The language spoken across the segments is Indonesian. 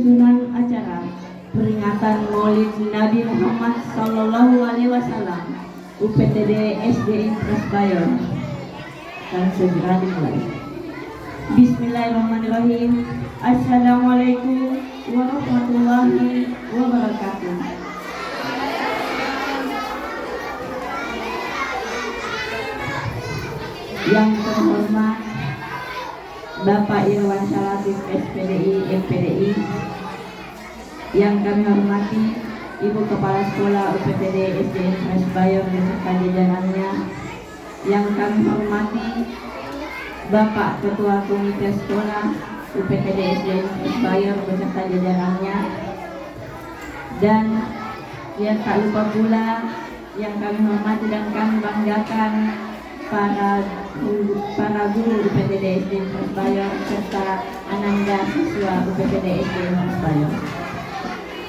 penyusunan acara peringatan Maulid Nabi Muhammad Sallallahu Alaihi Wasallam UPTD SDN Prasbayor dan segera dimulai. Bismillahirrahmanirrahim. Assalamualaikum warahmatullahi wabarakatuh. Yang terhormat Bapak Irwan Salatif SPDI MPDI, yang kami hormati Ibu Kepala Sekolah UPTD SDN Prasbayor beserta jajarannya, yang kami hormati Bapak Ketua Komite Sekolah UPTD SDN Prasbayor beserta jajarannya, dan yang tak lupa pula yang kami hormati dan kami banggakan para guru UPTD SDN Prasbayor serta ananda siswa UPTD SDN Prasbayor.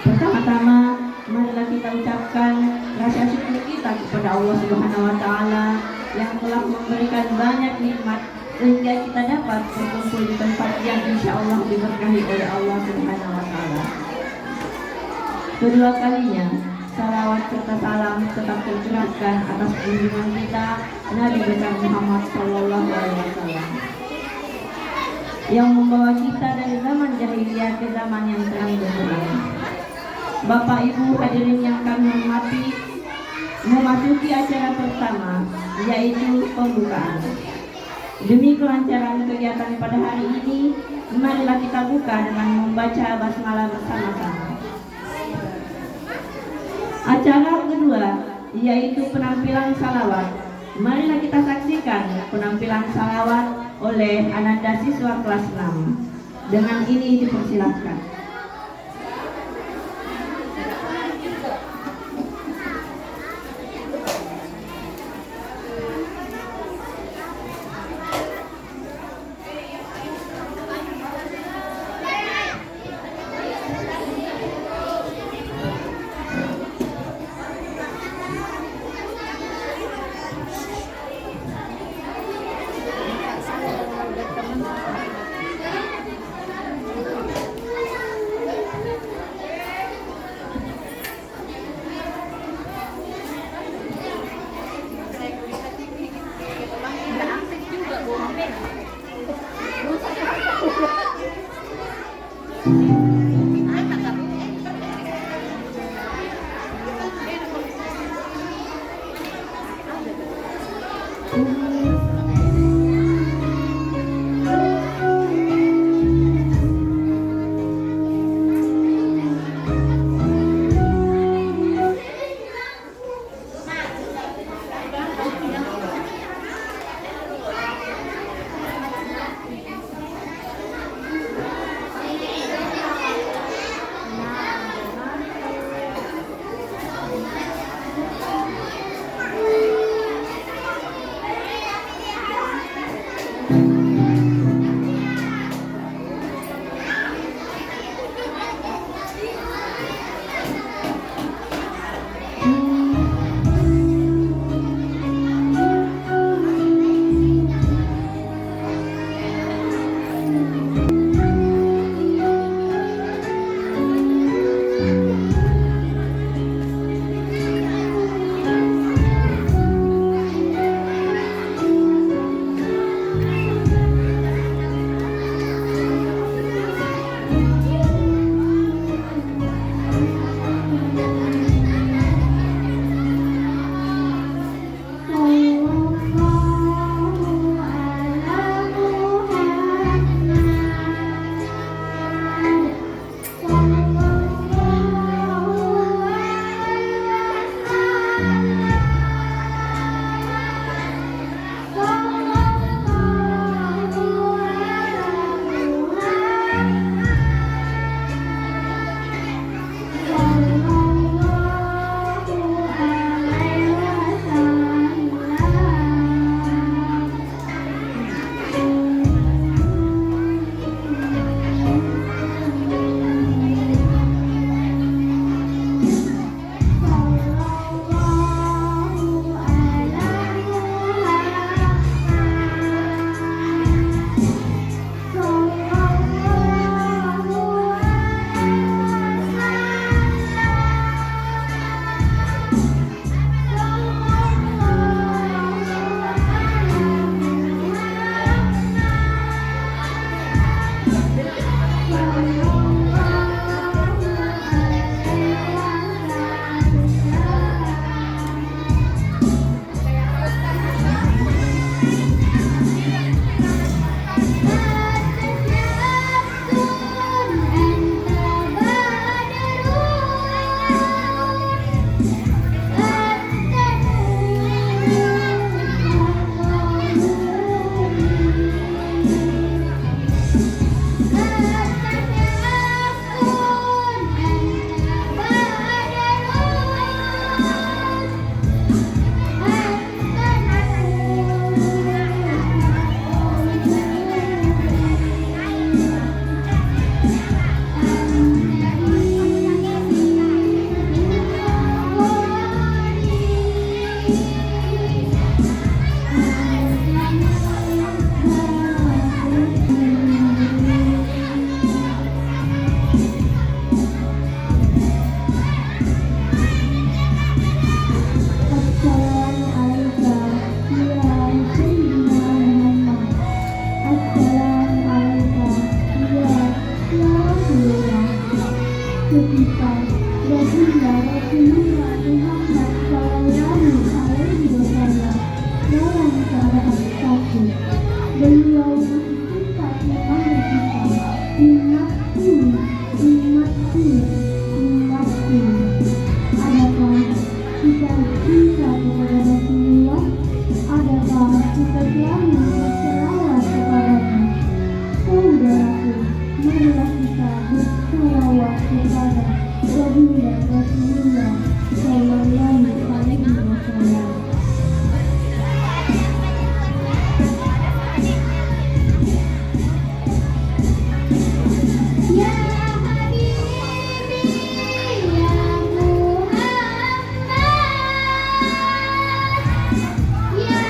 Pertama-tama marilah kita ucapkan rasa syukur kita kepada Allah Subhanahu wa taala yang telah memberikan banyak nikmat sehingga kita dapat berkumpul di tempat yang insya Allah diberkahi oleh Allah Subhanahu wa taala. Kedua kalinya salawat serta salam tetap tercurahkan atas junjungan kita Nabi besar Muhammad Sallallahu Alaihi Wasallam yang membawa kita dari zaman jahiliyah ke zaman yang terang benderang. Bapak Ibu hadirin yang kami hormati, memasuki acara pertama yaitu pembukaan. Demi kelancaran kegiatan pada hari ini, marilah kita buka dengan membaca basmalah bersama-sama. Acara kedua yaitu penampilan salawat. Marilah kita saksikan penampilan salawat oleh ananda siswa kelas 6. Dengan ini dipersilahkan. kita Baginda Rasulullah Muhammad Sallallahu Alaihi Wasallam dalam keadaan sakit. Beliau masih sempat memanggil kita, umatku, umatku, umatku. Adakah kita cinta kepada Rasulullah? Adakah kita selalu berselawat kepadanya? Saudaraku, marilah kita berselawat kepada Baginda Rasulullah Sallallahu Alaihi Wasallam. Ya Habibi, ya Muhammad, ya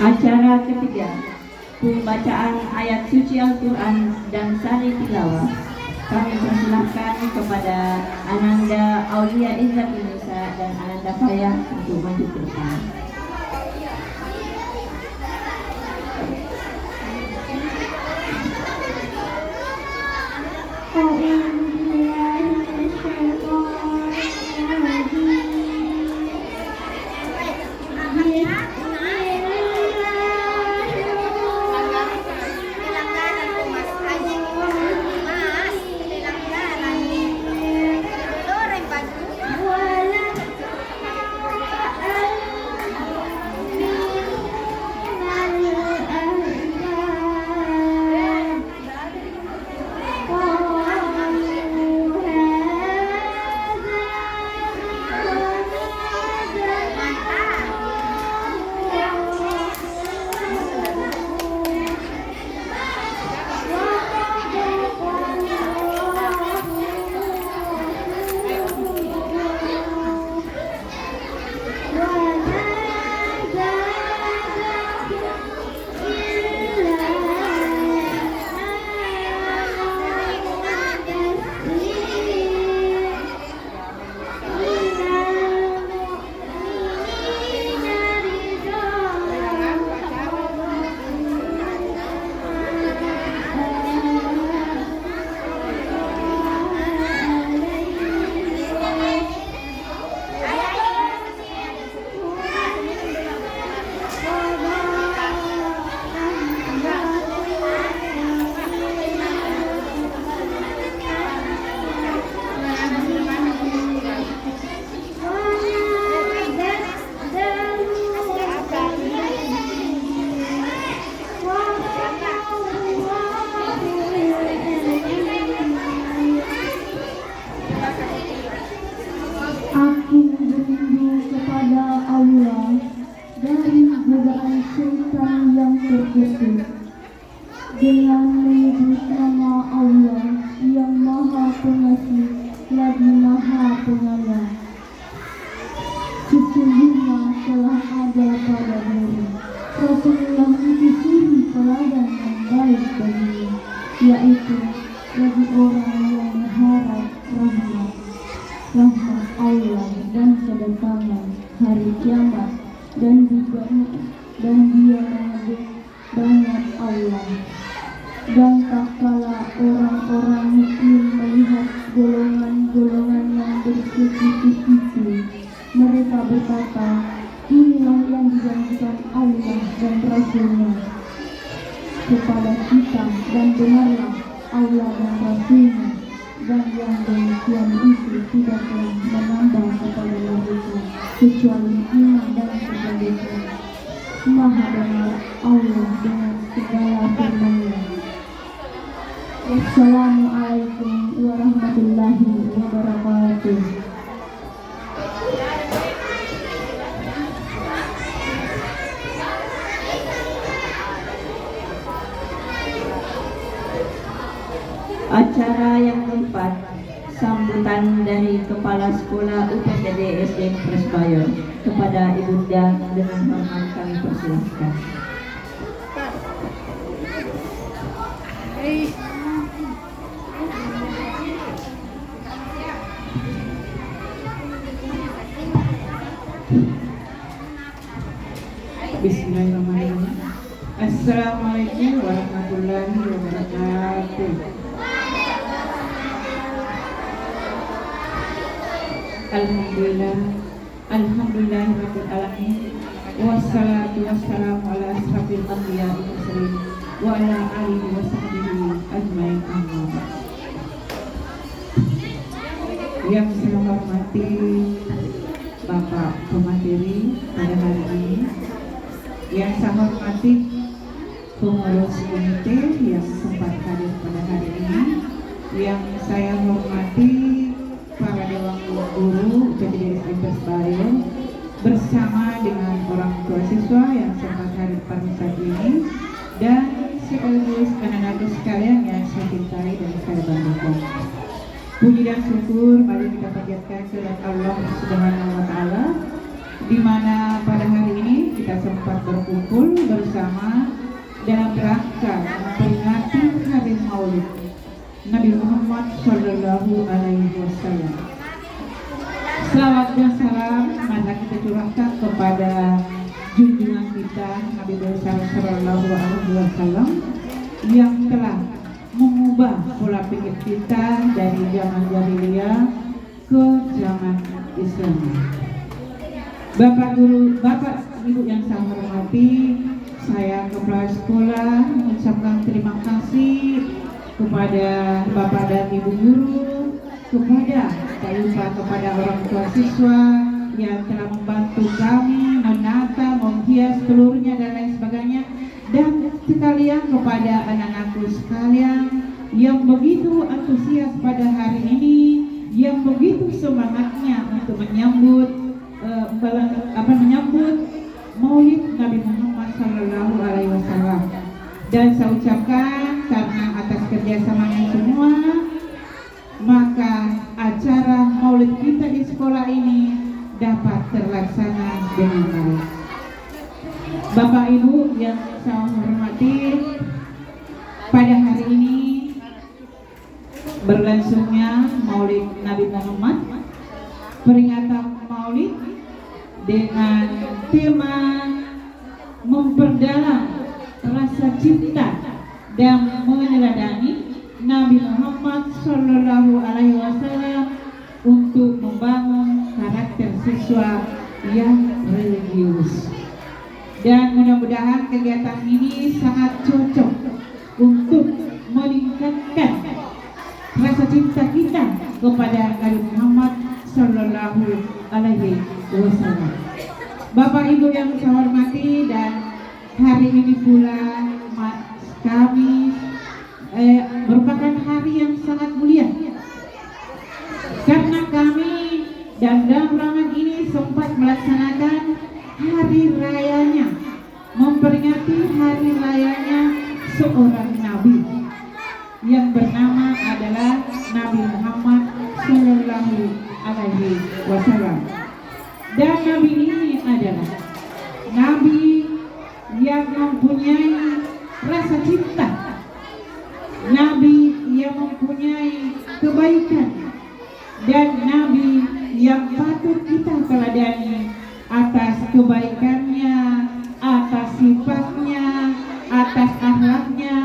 Acara ketiga, pembacaan ayat suci Al-Quran dan sari tilawah. Kami persilahkan kepada Ananda Aulia Izzat Indonesia dan Ananda Fayah untuk maju ke depan. Pengasih lagi Maha Penyayang. Sesungguhnya telah ada pada diri Rasulullah itu suri teladan yang baik baginya, yaitu bagi orang yang mengharap rahmat Allah dan kedatangan hari kiamat, dan juga dan dia mengabdi banyak Allah. Dan tak kala orang-orang mukmin melihat golongan-golongan yang berselisih, mereka berkata, inilah yang dijanjikan Allah dan Rasulnya kepada kita, dan benarlah Allah dan Rasulnya, dan yang demikian itu tidaklah menambah kepada mereka kecuali iman dan kebaikan. Maha benar Allah dengan segala firman-Nya. Wassalamualaikum warahmatullahi wabarakatuh. Acara yang keempat, sambutan dari Kepala Sekolah UPTD SD Presbayon kepada Ibunda dengan hormat kami persilahkan. Bismillahirrahmanirrahim. Assalamualaikum warahmatullahi wabarakatuh. Alhamdulillahirabbil alamin. Wassalatu wassalamu ala asrofil anbiya'i wal mursalin wa ala alihi wa sahbihi ajmain, amma ba'd. Yang saya hormati Bapak Pemateri pada hari ini, yang saya hormati pengurus komite yang sempat hadir pada hari ini, yang saya hormati para dewan guru UPTD SD Presbayon bersama dengan orang tua siswa yang sempat hadir pada saat ini, dan sekaligus anak-anak sekalian yang saya cintai dan saya banggakan. Puji dan syukur mari kita panjatkan kepada Allah Subhanahu wa Ta'ala, di mana pada hari ini kita sempat berkumpul bersama dalam rangka memperingati hari Maulid Nabi Muhammad Sallallahu Alaihi Wasallam. Selawat dan salam mari kita curahkan kepada junjungan kita Nabi besar Sallallahu Alaihi Wasallam yang telah mengubah pola pikir kita dari zaman jahiliyah ke zaman Islam. Bapak guru, Bapak Ibu yang saya hormati, saya kepala sekolah mengucapkan terima kasih kepada Bapak dan Ibu guru, kepada tak lupa kepada orang tua siswa yang telah membantu kami menata, menghias seluruhnya dan lain sebagainya, dan sekalian kepada anak-anakku sekalian yang begitu antusias pada hari ini, yang begitu semangatnya untuk menyambut Maulid Nabi Muhammad Sallallahu Alaihi Wasallam. Dan saya ucapkan karena atas kerjasamanya semua, maka acara Maulid kita di sekolah ini dapat terlaksana dengan baik. Bapak Ibu yang saya hormati, pada hari ini berlangsungnya Maulid Nabi Muhammad, peringatan Maulid dengan tema memperdalam rasa cinta dan meneladani Nabi Muhammad Sallallahu Alaihi Wasallam untuk membangun karakter siswa yang religius. Dan mudah-mudahan kegiatan ini sangat cocok untuk meningkatkan rasa cinta kita kepada Nabi Muhammad Sallallahu Alaihi Wasallam. Bapak Ibu yang saya hormati, dan hari ini pula kami merupakan hari yang sangat mulia, karena kami dan dalam ramadan ini sempat melaksanakan hari rayanya, memperingati hari rayanya seorang nabi yang bernama adalah Nabi Muhammad alaihi wasallam. Dan Nabi ini adalah Nabi yang mempunyai rasa cinta, Nabi yang mempunyai kebaikan, dan Nabi yang patut kita teladani atas kebaikannya, atas sifatnya, atas akhlaknya.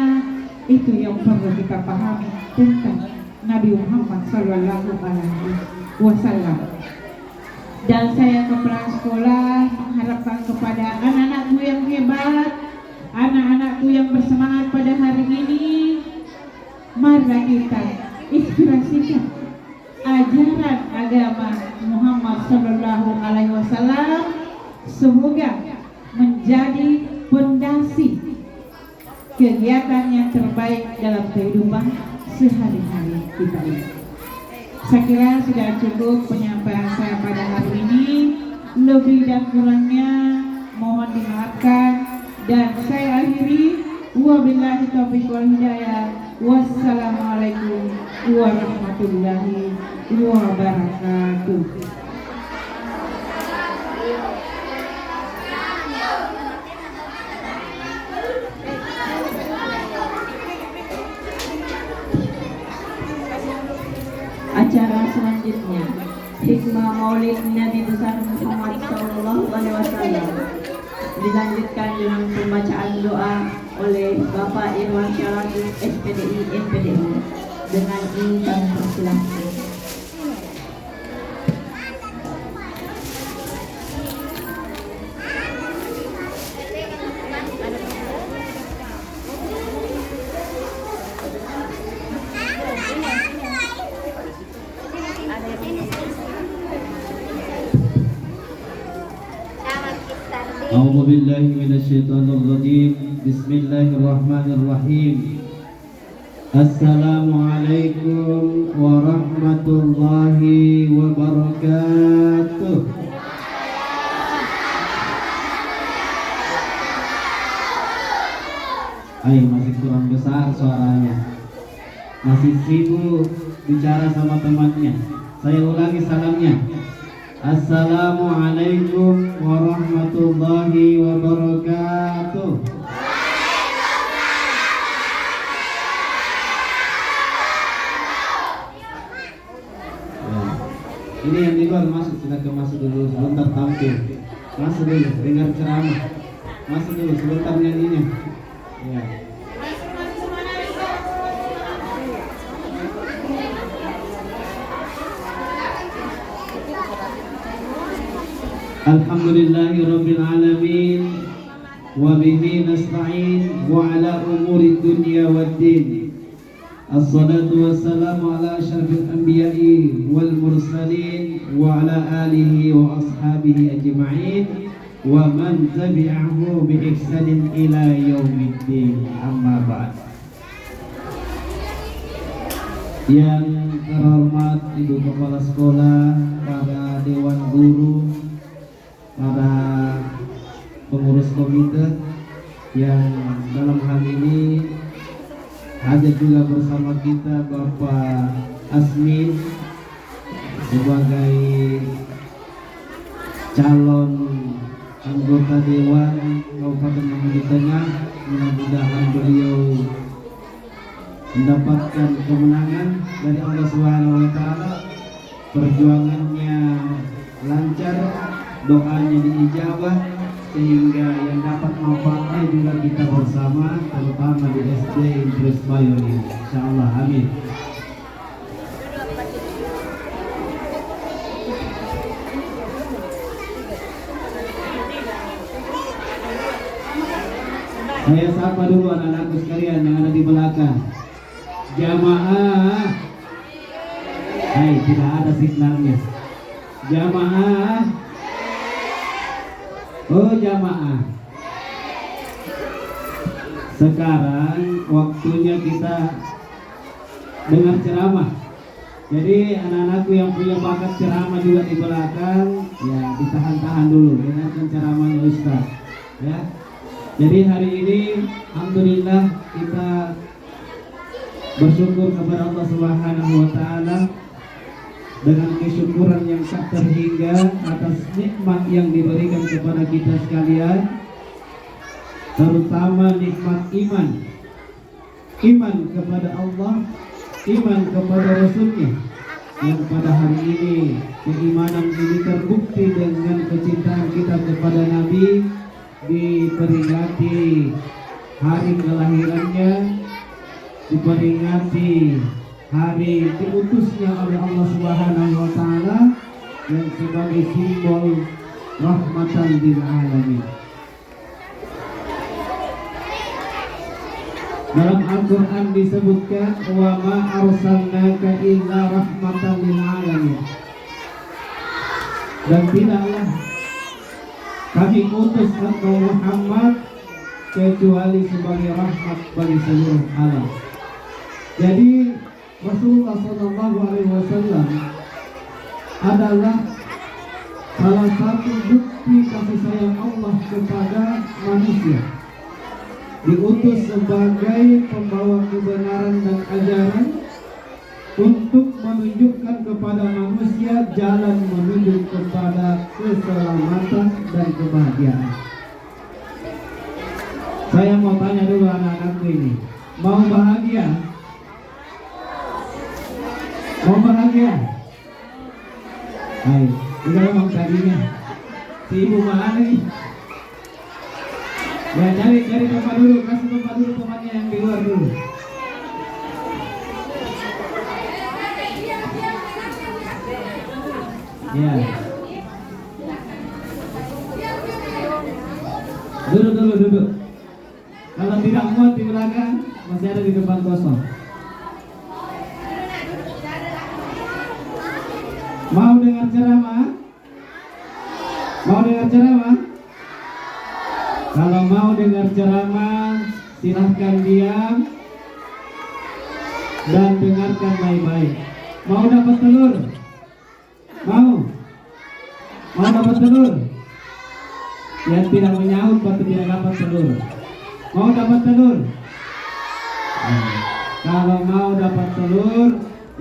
Itu yang perlu kita pahami tentang Nabi Muhammad Sallallahu Alaihi Wasallam. Dan saya kepala sekolah mengharapkan kepada anak-anakku yang hebat, anak-anakku yang bersemangat pada hari ini, marilah kita inspirasikan ajaran agama Muhammad Sallallahu Alaihi Wasallam, semoga menjadi fondasi kegiatan yang terbaik dalam kehidupan sehari-hari kita ini. Saya kira sudah cukup penyampaian saya pada hari ini. Lebih dan kurangnya mohon dimaafkan, dan saya akhiri. Wabillahi taufiq wal hidayah. Wassalamualaikum warahmatullahi wabarakatuh. Acara selanjutnya, hikmah Maulid Nabi besar Muhammad Sallallahu Alaihi Wasallam, dilanjutkan dengan pembacaan doa oleh Bapak Irwan Syaraki SPDI MPDI. Dengan ini kami persilahkan. A'udzu billahi minasyaitonir rajim. Bismillahirrahmanirrahim. Assalamualaikum warahmatullahi wabarakatuh. Ay, masih kurang besar suaranya. Masih sibuk bicara sama temannya. Saya ulangi salamnya. Assalamualaikum warahmatullahi wabarakatuh. Ya. Ini yang di luar masuk, silakan masuk dulu sebentar tampil. Masuk dulu dengar ceramah. Masuk dulu sebentar nyanyinya. Ya. Alhamdulillahi Rabbil Alamin, wa bihi nasta'in wa ala umuri dunya waddin. Assalatu wassalamu ala asyrafil anbiya'i wal mursalin wa ala alihi wa ashabihi ajma'in wa man tabi'ahu bi ihsanin ila yaumiddin. Amma ba'd. Yang terhormat Ibu Kepala Sekolah, para Dewan Guru, para pengurus komite yang dalam hal ini hadir juga bersama kita Bapak Asmin sebagai calon anggota Dewan Kabupaten Mamuju Tengah. Mudah-mudahan beliau mendapatkan kemenangan dari Allah Subhanahu wa taala, perjuangannya lancar, doanya diijabah, sehingga yang dapat manfaatnya juga kita bersama, terutama di SD Idris Bayo ini. Insyaallah, amin. Saya sapa dulu anak-anakku sekalian yang ada di belakang. Jamaah. Hai, tidak ada signalnya. Jamaah. Oh jamaah, sekarang waktunya kita dengar ceramah. Jadi anak-anakku yang punya bakat ceramah juga di belakang, ya ditahan-tahan dulu dengarkan ceramahnya Ustaz. Ya. Jadi hari ini alhamdulillah kita bersyukur kepada Allah Subhanahu wa taala dengan kesyukuran yang tak terhingga atas nikmat yang diberikan kepada kita sekalian, terutama nikmat iman. Iman kepada Allah, iman kepada Rasulnya, yang pada hari ini keimanan ini terbukti dengan kecintaan kita kepada Nabi, diperingati hari kelahirannya, diperingati hari diutusnya oleh Allah Subhanahu wa taala yang sebagai simbol rahmatan lil alamin. Dalam Al-Quran disebutkan wa ma arsalnaka illa rahmatan lil alamin, dan tidaklah kami utus engkau Muhammad kecuali sebagai rahmat bagi seluruh alam. Jadi Rasulullah SAW adalah salah satu bukti kasih sayang Allah kepada manusia. Diutus sebagai pembawa kebenaran dan ajaran untuk menunjukkan kepada manusia jalan menuju kepada keselamatan dan kebahagiaan. Saya mau tanya dulu anak-anakku ini, mau bahagia? Mau bahagia? Ayo, kita memang tadinya si ibu mana nih? Ya cari tempat dulu, kasih tempat dulu temannya yang di luar dulu. Ya. Duduk. Kalau tidak muat di belakang, masih ada di depan kosong. Mau dengar ceramah? Mau dengar ceramah? Kalau mau dengar ceramah, silahkan diam dan dengarkan baik-baik. Mau dapat telur? Mau dapat telur? Yang tidak menyaut pasti tidak dapat telur. Mau dapat telur? Kalau mau dapat telur,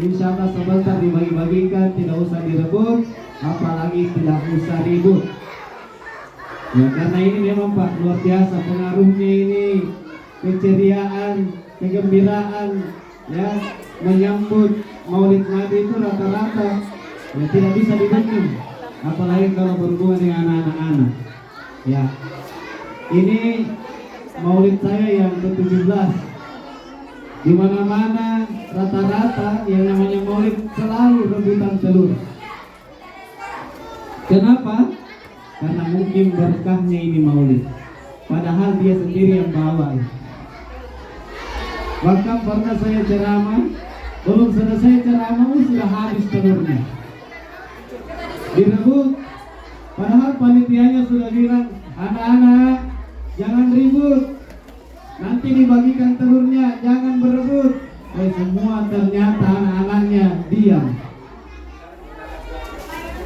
insya Allah sebentar dibagi-bagikan, tidak usah direbut, apalagi tidak usah ribut. Ya, karena ini memang Pak luar biasa pengaruhnya ini, keceriaan, kegembiraan, ya, menyambut Maulid Nabi itu rata-rata ya tidak bisa dibendung, apalagi kalau berhubungan dengan anak-anak. Ya, ini Maulid saya yang ke-17. Di mana-mana rata-rata yang namanya Maulid selalu rebutan telur. Kenapa? Karena mungkin berkahnya ini Maulid, padahal dia sendiri yang bawa. Bahkan pernah saya ceramah, belum selesai ceramah sudah habis telurnya, direbut. Padahal panitianya sudah bilang, anak-anak jangan ribut, nanti dibagikan telurnya, jangan berebut. Semua ternyata anak-anaknya diam.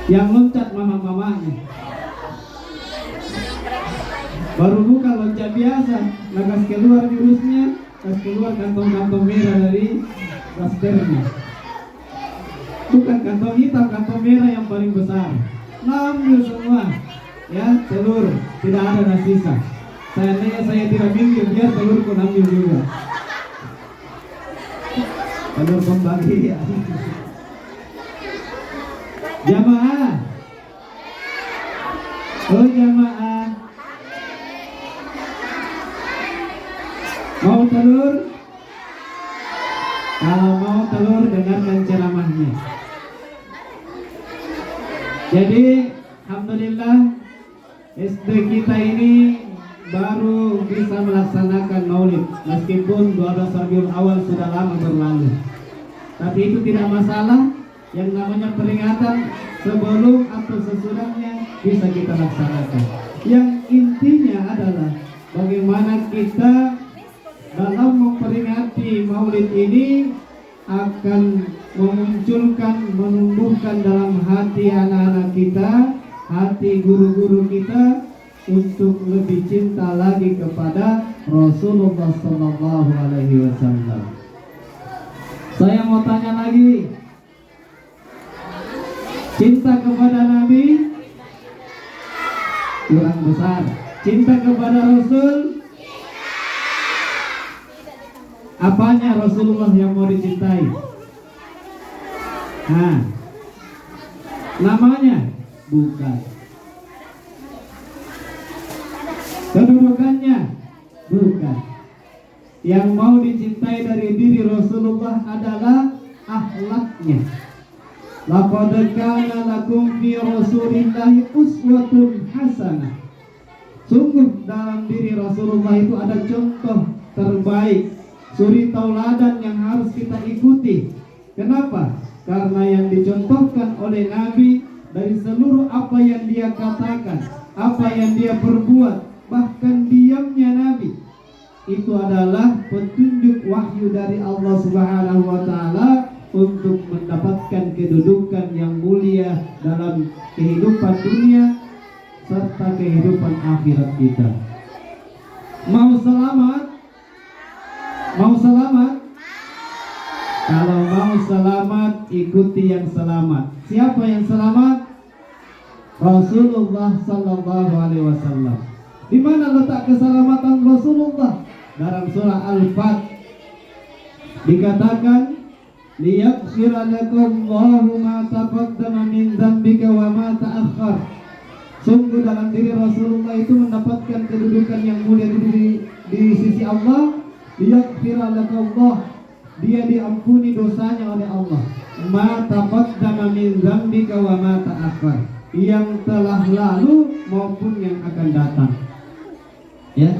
Yang loncat mama-mamanya. Baru buka loncat biasa, lekas keluar virusnya, lekas keluar kantong-kantong merah dari plasternya. Bukan kantong hitam, kantong merah yang paling besar. Ambil semua, ya, telur, tidak ada sisa. Seandainya saya tidak minggir, biar telurku ambil juga. Telur pembagi ya. Jamaah, oh jamaah, mau telur? Kalau mau telur, dengarkan ceramahnya. Jadi, alhamdulillah SD kita ini baru bisa melaksanakan Maulid, meskipun 12 Rabiul Awal sudah lama berlalu. Tapi itu tidak masalah, yang namanya peringatan sebelum atau sesudahnya bisa kita laksanakan. Yang intinya adalah bagaimana kita dalam memperingati Maulid ini akan memunculkan, menumbuhkan dalam hati anak-anak kita, hati guru-guru kita untuk lebih cinta lagi kepada Rasulullah SAW. Saya mau tanya lagi, Cinta kepada Nabi kurang besar. Cinta kepada Rasul, apanya Rasulullah yang mau dicintai? Nah, namanya bukan. Kedudukannya bukan. Yang mau dicintai dari diri Rasulullah adalah akhlaknya. Laqad kana lakum fi Rasulillahi uswatun hasanah. Sungguh dalam diri Rasulullah itu ada contoh terbaik, suri tauladan yang harus kita ikuti. Kenapa? Karena yang dicontohkan oleh Nabi dari seluruh apa yang dia katakan, apa yang dia perbuat, bahkan diamnya Nabi, itu adalah petunjuk wahyu dari Allah Subhanahu wa taala untuk mendapatkan kedudukan yang mulia dalam kehidupan dunia serta kehidupan akhirat kita. Mau selamat? Mau selamat? Kalau mau selamat, ikuti yang selamat. Siapa yang selamat? Rasulullah sallallahu alaihi wasallam. Di mana letak keselamatan Rasulullah? Dalam surah Al-Fat dikatakan, liyaghfira lakallahu ma taqaddama min dzambika wa ma ta'akhkhar. Sungguh dalam diri Rasulullah itu mendapatkan kedudukan yang mulia di sisi Allah. Liyaghfira lakallahu, dia diampuni dosanya oleh Allah. Ma taqaddama min dzambika wa ma ta'akhkhar, yang telah lalu maupun yang akan datang. Ya.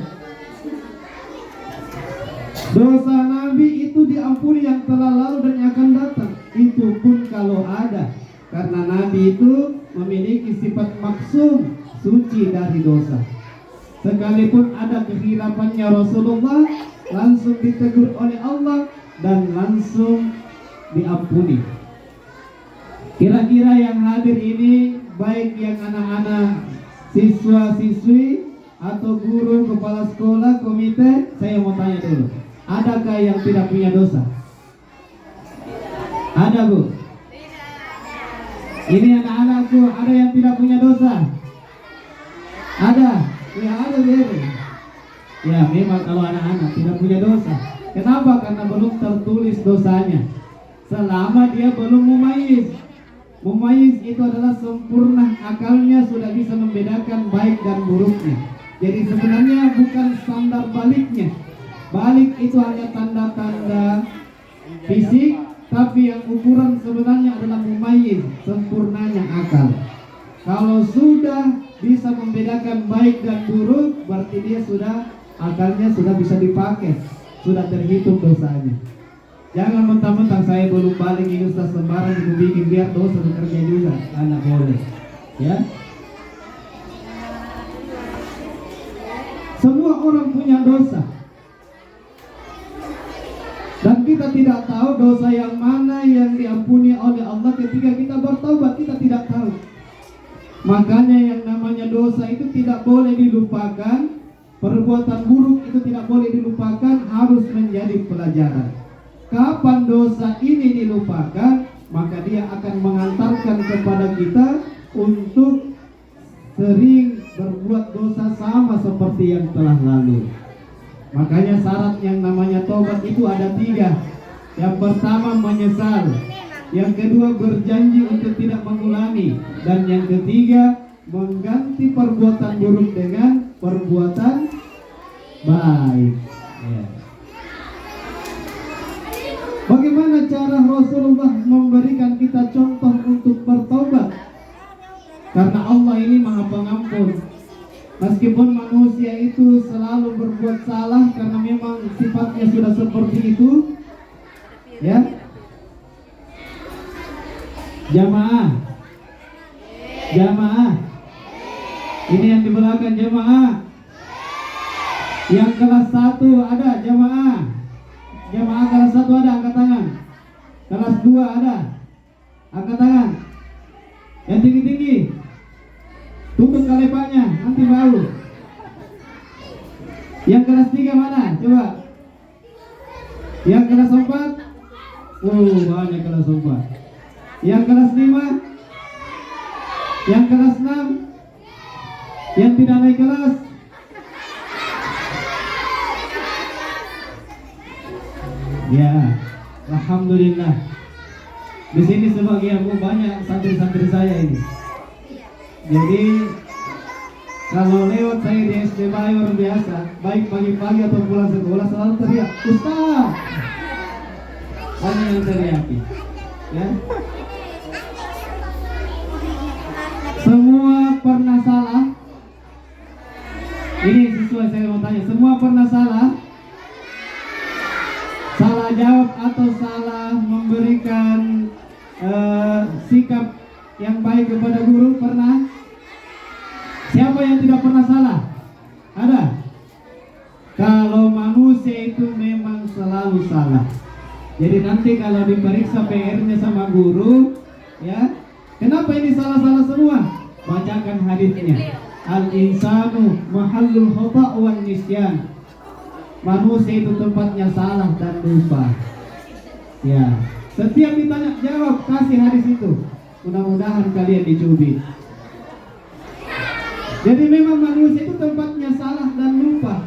Dosa Nabi itu diampuni yang telah lalu dan yang akan datang. Itu pun kalau ada. Karena Nabi itu memiliki sifat maksum, suci dari dosa. Sekalipun ada kehilafannya Rasulullah, langsung ditegur oleh Allah dan langsung diampuni. Kira-kira yang hadir ini, baik yang anak-anak, siswa-siswi, atau guru, kepala sekolah, komite, saya mau tanya dulu. Adakah yang tidak punya dosa? Ada, Bu? Ini anak-anakku, ada yang tidak punya dosa? Ada? Ya ada, Bu. Ya memang kalau anak-anak tidak punya dosa. Kenapa? Karena belum tertulis dosanya. Selama dia belum mumayyiz. Mumayyiz itu adalah sempurna, akalnya sudah bisa membedakan baik dan buruknya. Jadi sebenarnya bukan standar baliknya. Balik itu hanya tanda-tanda fisik, tapi yang ukuran sebenarnya adalah mumayyiz, sempurnanya akal. Kalau sudah bisa membedakan baik dan buruk, berarti dia sudah, akalnya sudah bisa dipakai, sudah terhitung dosanya. Jangan mentang-mentang saya belum balik ini Ustaz sembarang ibu bikin biar dosa bekerja juga, anak boleh. Ya. Semua orang punya dosa. Dan kita tidak tahu dosa yang mana yang diampuni oleh Allah ketika kita bertaubat, kita tidak tahu. Makanya yang namanya dosa itu tidak boleh dilupakan. Perbuatan buruk itu tidak boleh dilupakan, harus menjadi pelajaran. Kapan dosa ini dilupakan, maka dia akan mengantarkan kepada kita untuk sering berbuat dosa sama seperti yang telah lalu. Makanya syarat yang namanya tobat itu ada 3. Yang pertama menyesal, yang kedua berjanji untuk tidak mengulangi, dan yang ketiga mengganti perbuatan buruk dengan perbuatan baik. Ya. Bagaimana cara Rasulullah memberikan kita contoh untuk bertobat? Karena Allah ini Maha Pengampun. Meskipun manusia itu selalu berbuat salah karena memang sifatnya sudah seperti itu, ya. Jamaah, jamaah. Ini yang di belakang jamaah. Yang kelas 1 ada jamaah. Jamaah kelas 1 ada, angkat tangan. Kelas 2 ada, angkat tangan. Yang tinggi-tinggi, tutup kalepaknya, nanti bau. Yang kelas 3 mana? Coba. Yang kelas 4? Oh, banyak kelas 4. Yang kelas 5? Yang kelas 6? Yang tidak naik kelas? Ya, alhamdulillah. Di sini sebagianmu banyak santri-santri saya ini. Jadi kalau lewat saya di SD Mayor biasa, baik pagi-pagi atau pulang sekolah selalu teriak, Ustaz. Banyak yang teriaki, ya. Semua pernah salah. Ini sesuai saya mau tanya. Semua pernah salah? Salah jawab atau salah memberikan sikap yang baik kepada guru pernah? Siapa yang tidak pernah salah? Ada? Kalau manusia itu memang selalu salah. Jadi nanti kalau diperiksa PR-nya sama guru, ya, kenapa ini salah-salah semua? Bacakan hadisnya. Al-insanu mahallul khata' wan nisyan. Manusia itu tempatnya salah dan lupa. Ya, setiap ditanya jawab, kasih hadis itu. Mudah-mudahan kalian dicubit. Jadi memang manusia itu tempatnya salah dan lupa.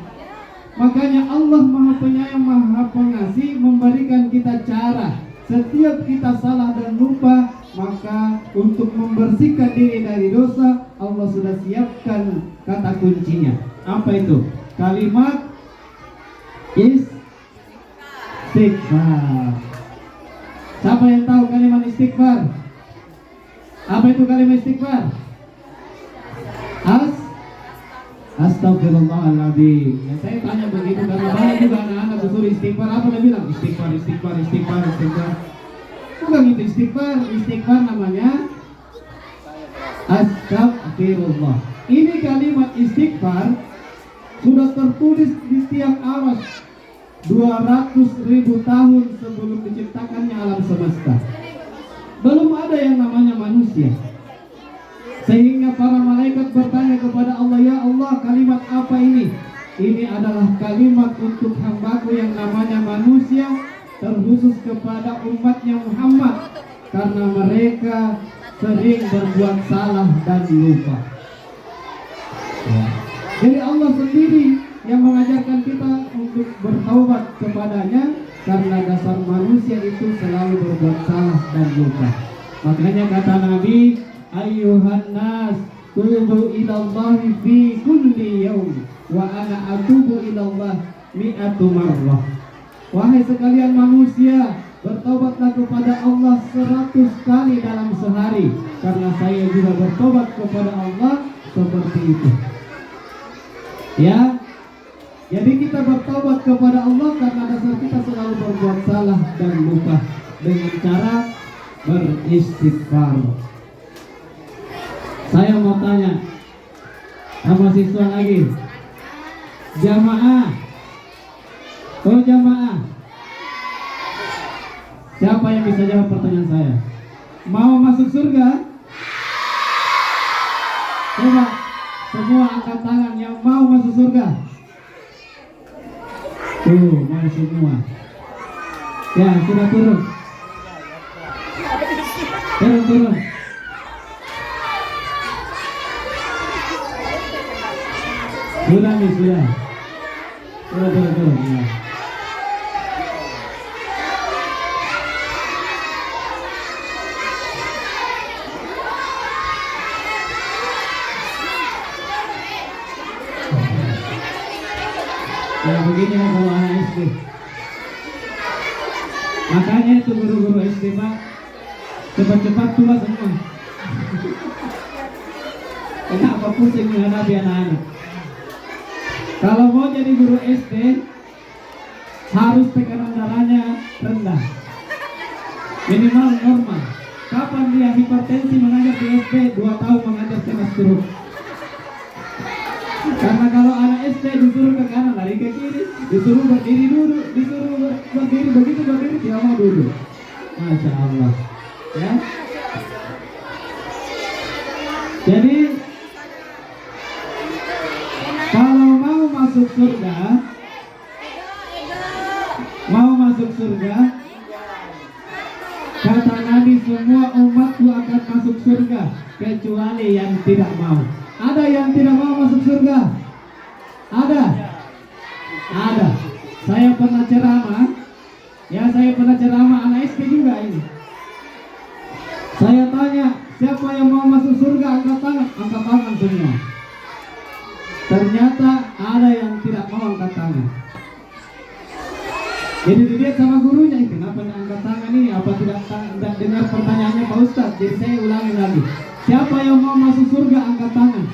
Makanya Allah Maha Penyayang Maha Pengasih memberikan kita cara. Setiap kita salah dan lupa, maka untuk membersihkan diri dari dosa, Allah sudah siapkan kata kuncinya. Apa itu? Kalimat istighfar. Siapa yang tahu kalimat istighfar? Apa itu kalimat istighfar? Astagfirullahaladzim. Ya, saya tanya begitu karena banyak juga anak-anak disuruh istighfar. Apa dia bilang? Istighfar. Bukan itu istighfar. Istighfar namanya astagfirullah. Ini kalimat istighfar sudah tertulis di tiap awas 200.000 tahun sebelum diciptakannya alam semesta. Belum ada yang namanya manusia. Sehingga para malaikat bertanya kepada Allah, ya Allah, kalimat apa ini? Ini adalah kalimat untuk hambaku yang namanya manusia, terkhusus kepada umatnya Muhammad, karena mereka sering berbuat salah dan lupa. Ya. Jadi Allah sendiri yang mengajarkan kita untuk bertaubat kepadanya, karena dasar manusia itu selalu berbuat salah dan lupa. Makanya kata Nabi, Ayyuhan nas tubu ilallahi fi kulli yawm wa ana atubu ilallah mi'atu marrah. Wahai sekalian manusia, bertobatlah kepada Allah 100 kali dalam sehari, karena saya juga bertobat kepada Allah seperti itu. Ya, jadi kita bertobat kepada Allah karena dasar kita selalu berbuat salah dan lupa, dengan cara beristighfar. Saya mau tanya sama siswa lagi, jamaah, oh jamaah, siapa yang bisa jawab pertanyaan saya? Mau masuk surga? Coba semua angkat tangan yang mau masuk surga. Tuh, mau semua. Ya, sudah turun. Turun. Sudah nih, sudah. Turun. Ya. Ya begini lah kalau anak SD. Makanya itu guru-guru SD Pak, cepat-cepat tua semua. Kenapa pusing menghadapi anak-anak? Kalau mau jadi guru SD, harus tekanan darahnya rendah, minimal normal. Kapan dia hipertensi mengajar di SD? 2 tahun mengajar cemas stroke. Karena kalau anak SD disuruh ke kanan lari ke kiri, disuruh berdiri dulu, disuruh berdiri, begitu berdiri dia mau duduk. Masya Allah, ya. Jadi kalau mau masuk surga, kata Nabi semua umatku akan masuk surga kecuali yang tidak mau. Ada yang tidak mau masuk surga? Ada? Ada. Saya pernah ceramah. Ya, saya pernah ceramah anak SD juga ini. Saya tanya, siapa yang mau masuk surga? Angkat tangan. Angkat tangan semua. Ternyata ada yang tidak mau angkat tangan. Jadi dilihat sama gurunya, kenapa angkat tangan ini? Apa tidak dengar pertanyaannya Pak Ustadz? Jadi saya ulangi lagi. Siapa yang mau masuk surga angkat tangan?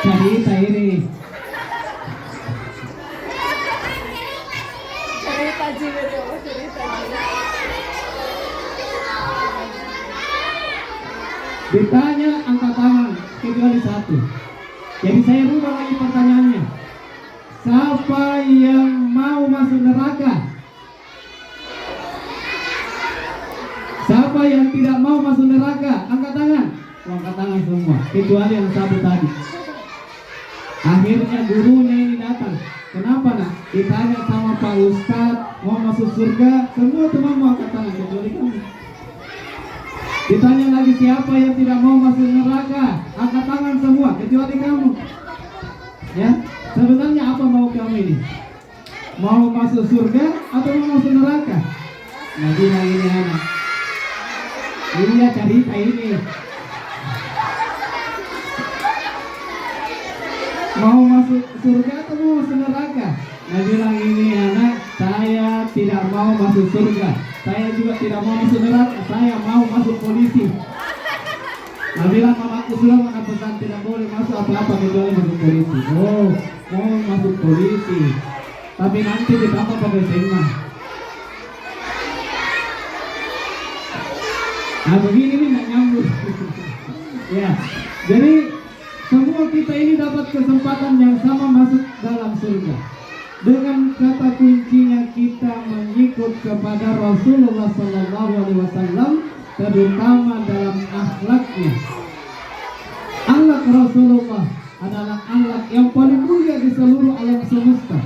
Cerita ini. Ditanya angkat tangan kecuali satu. Jadi saya rubah lagi pertanyaannya. Siapa yang mau masuk neraka? Siapa yang tidak mau masuk neraka? Angkat tangan. Angkat tangan semua kecuali yang satu tadi. Akhirnya gurunya ini datang. Kenapa nak? Ditanya sama Pak Ustadz mau masuk surga, semua teman mau angkat tangan kecuali kamu. Ditanya lagi siapa yang tidak mau masuk neraka, angkat tangan semua kecuali kamu. Ya, sebenarnya apa mau kamu ini? Mau masuk surga atau mau masuk neraka? Nah, bilang ini anak. Iya cerita ini. Mau masuk surga atau mau masuk neraka? Nah, bilang ini anak, saya tidak mau masuk surga. Saya juga tidak mau masuk neraka. Saya mau masuk polisi. Nah, bilang mamaku sudah makan pesan tidak boleh masuk apa-apa kecuali masuk polisi. Oh, mau masuk polisi. Tapi nanti ditambah pakai SMA. Nah, begini nih nggak nyambung. Ya, jadi semua kita ini dapat kesempatan yang sama masuk dalam surga. Dengan kata kuncinya kita mengikut kepada Rasulullah SAW, terutama dalam akhlaknya. Akhlak Rasulullah adalah akhlak yang paling mulia di seluruh alam semesta.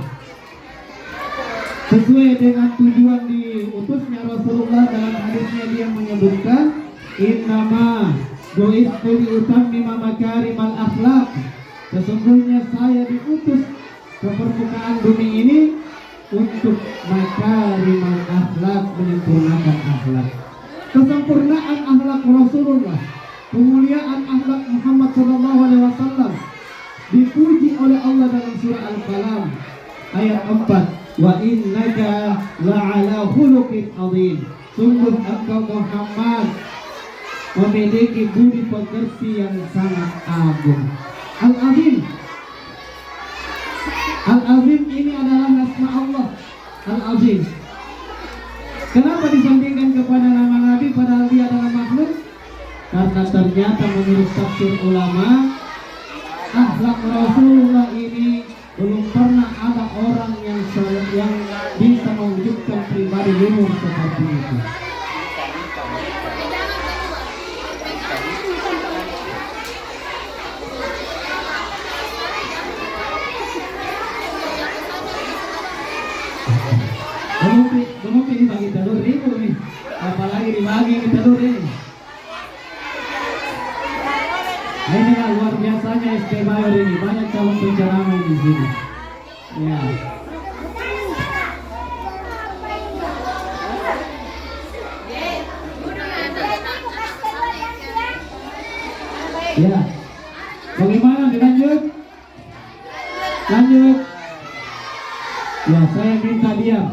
Sesuai dengan tujuan diutusnya Rasulullah, dalam hadisnya dia menyebutkan, innama bu'itsu liutammima makarimal akhlaq. Sesungguhnya saya diutus ke permukaan bumi ini untuk makarimal akhlaq, menyempurnakan akhlak. Kesempurnaan akhlak Rasulullah, kemuliaan akhlak Muhammad SAW dipuji oleh Allah dalam surah Al-Qalam ayat 4. Wa innaka la'ala khuluqin azim. Sungguh engkau Muhammad memiliki budi pekerti yang sangat agung. Al-Azim. Al-Azim ini adalah nama Allah. Al-Azim. Kenapa disandingkan kepada nama Nabi padahal dia adalah makhluk? Karena ternyata menurut tafsir ulama, akhlak Rasulullah ini belum pernah ada orang yang bisa mewujudkan pribadi luhur seperti itu. Belum ini bagi telur ribu nih, apalagi dibagi ini telur ini. Ini kan luar biasanya ST Mayor ini, banyak calon penceramah di sini. Ya. Ya. Bagaimana dilanjut? Lanjut. Ya, saya minta diam.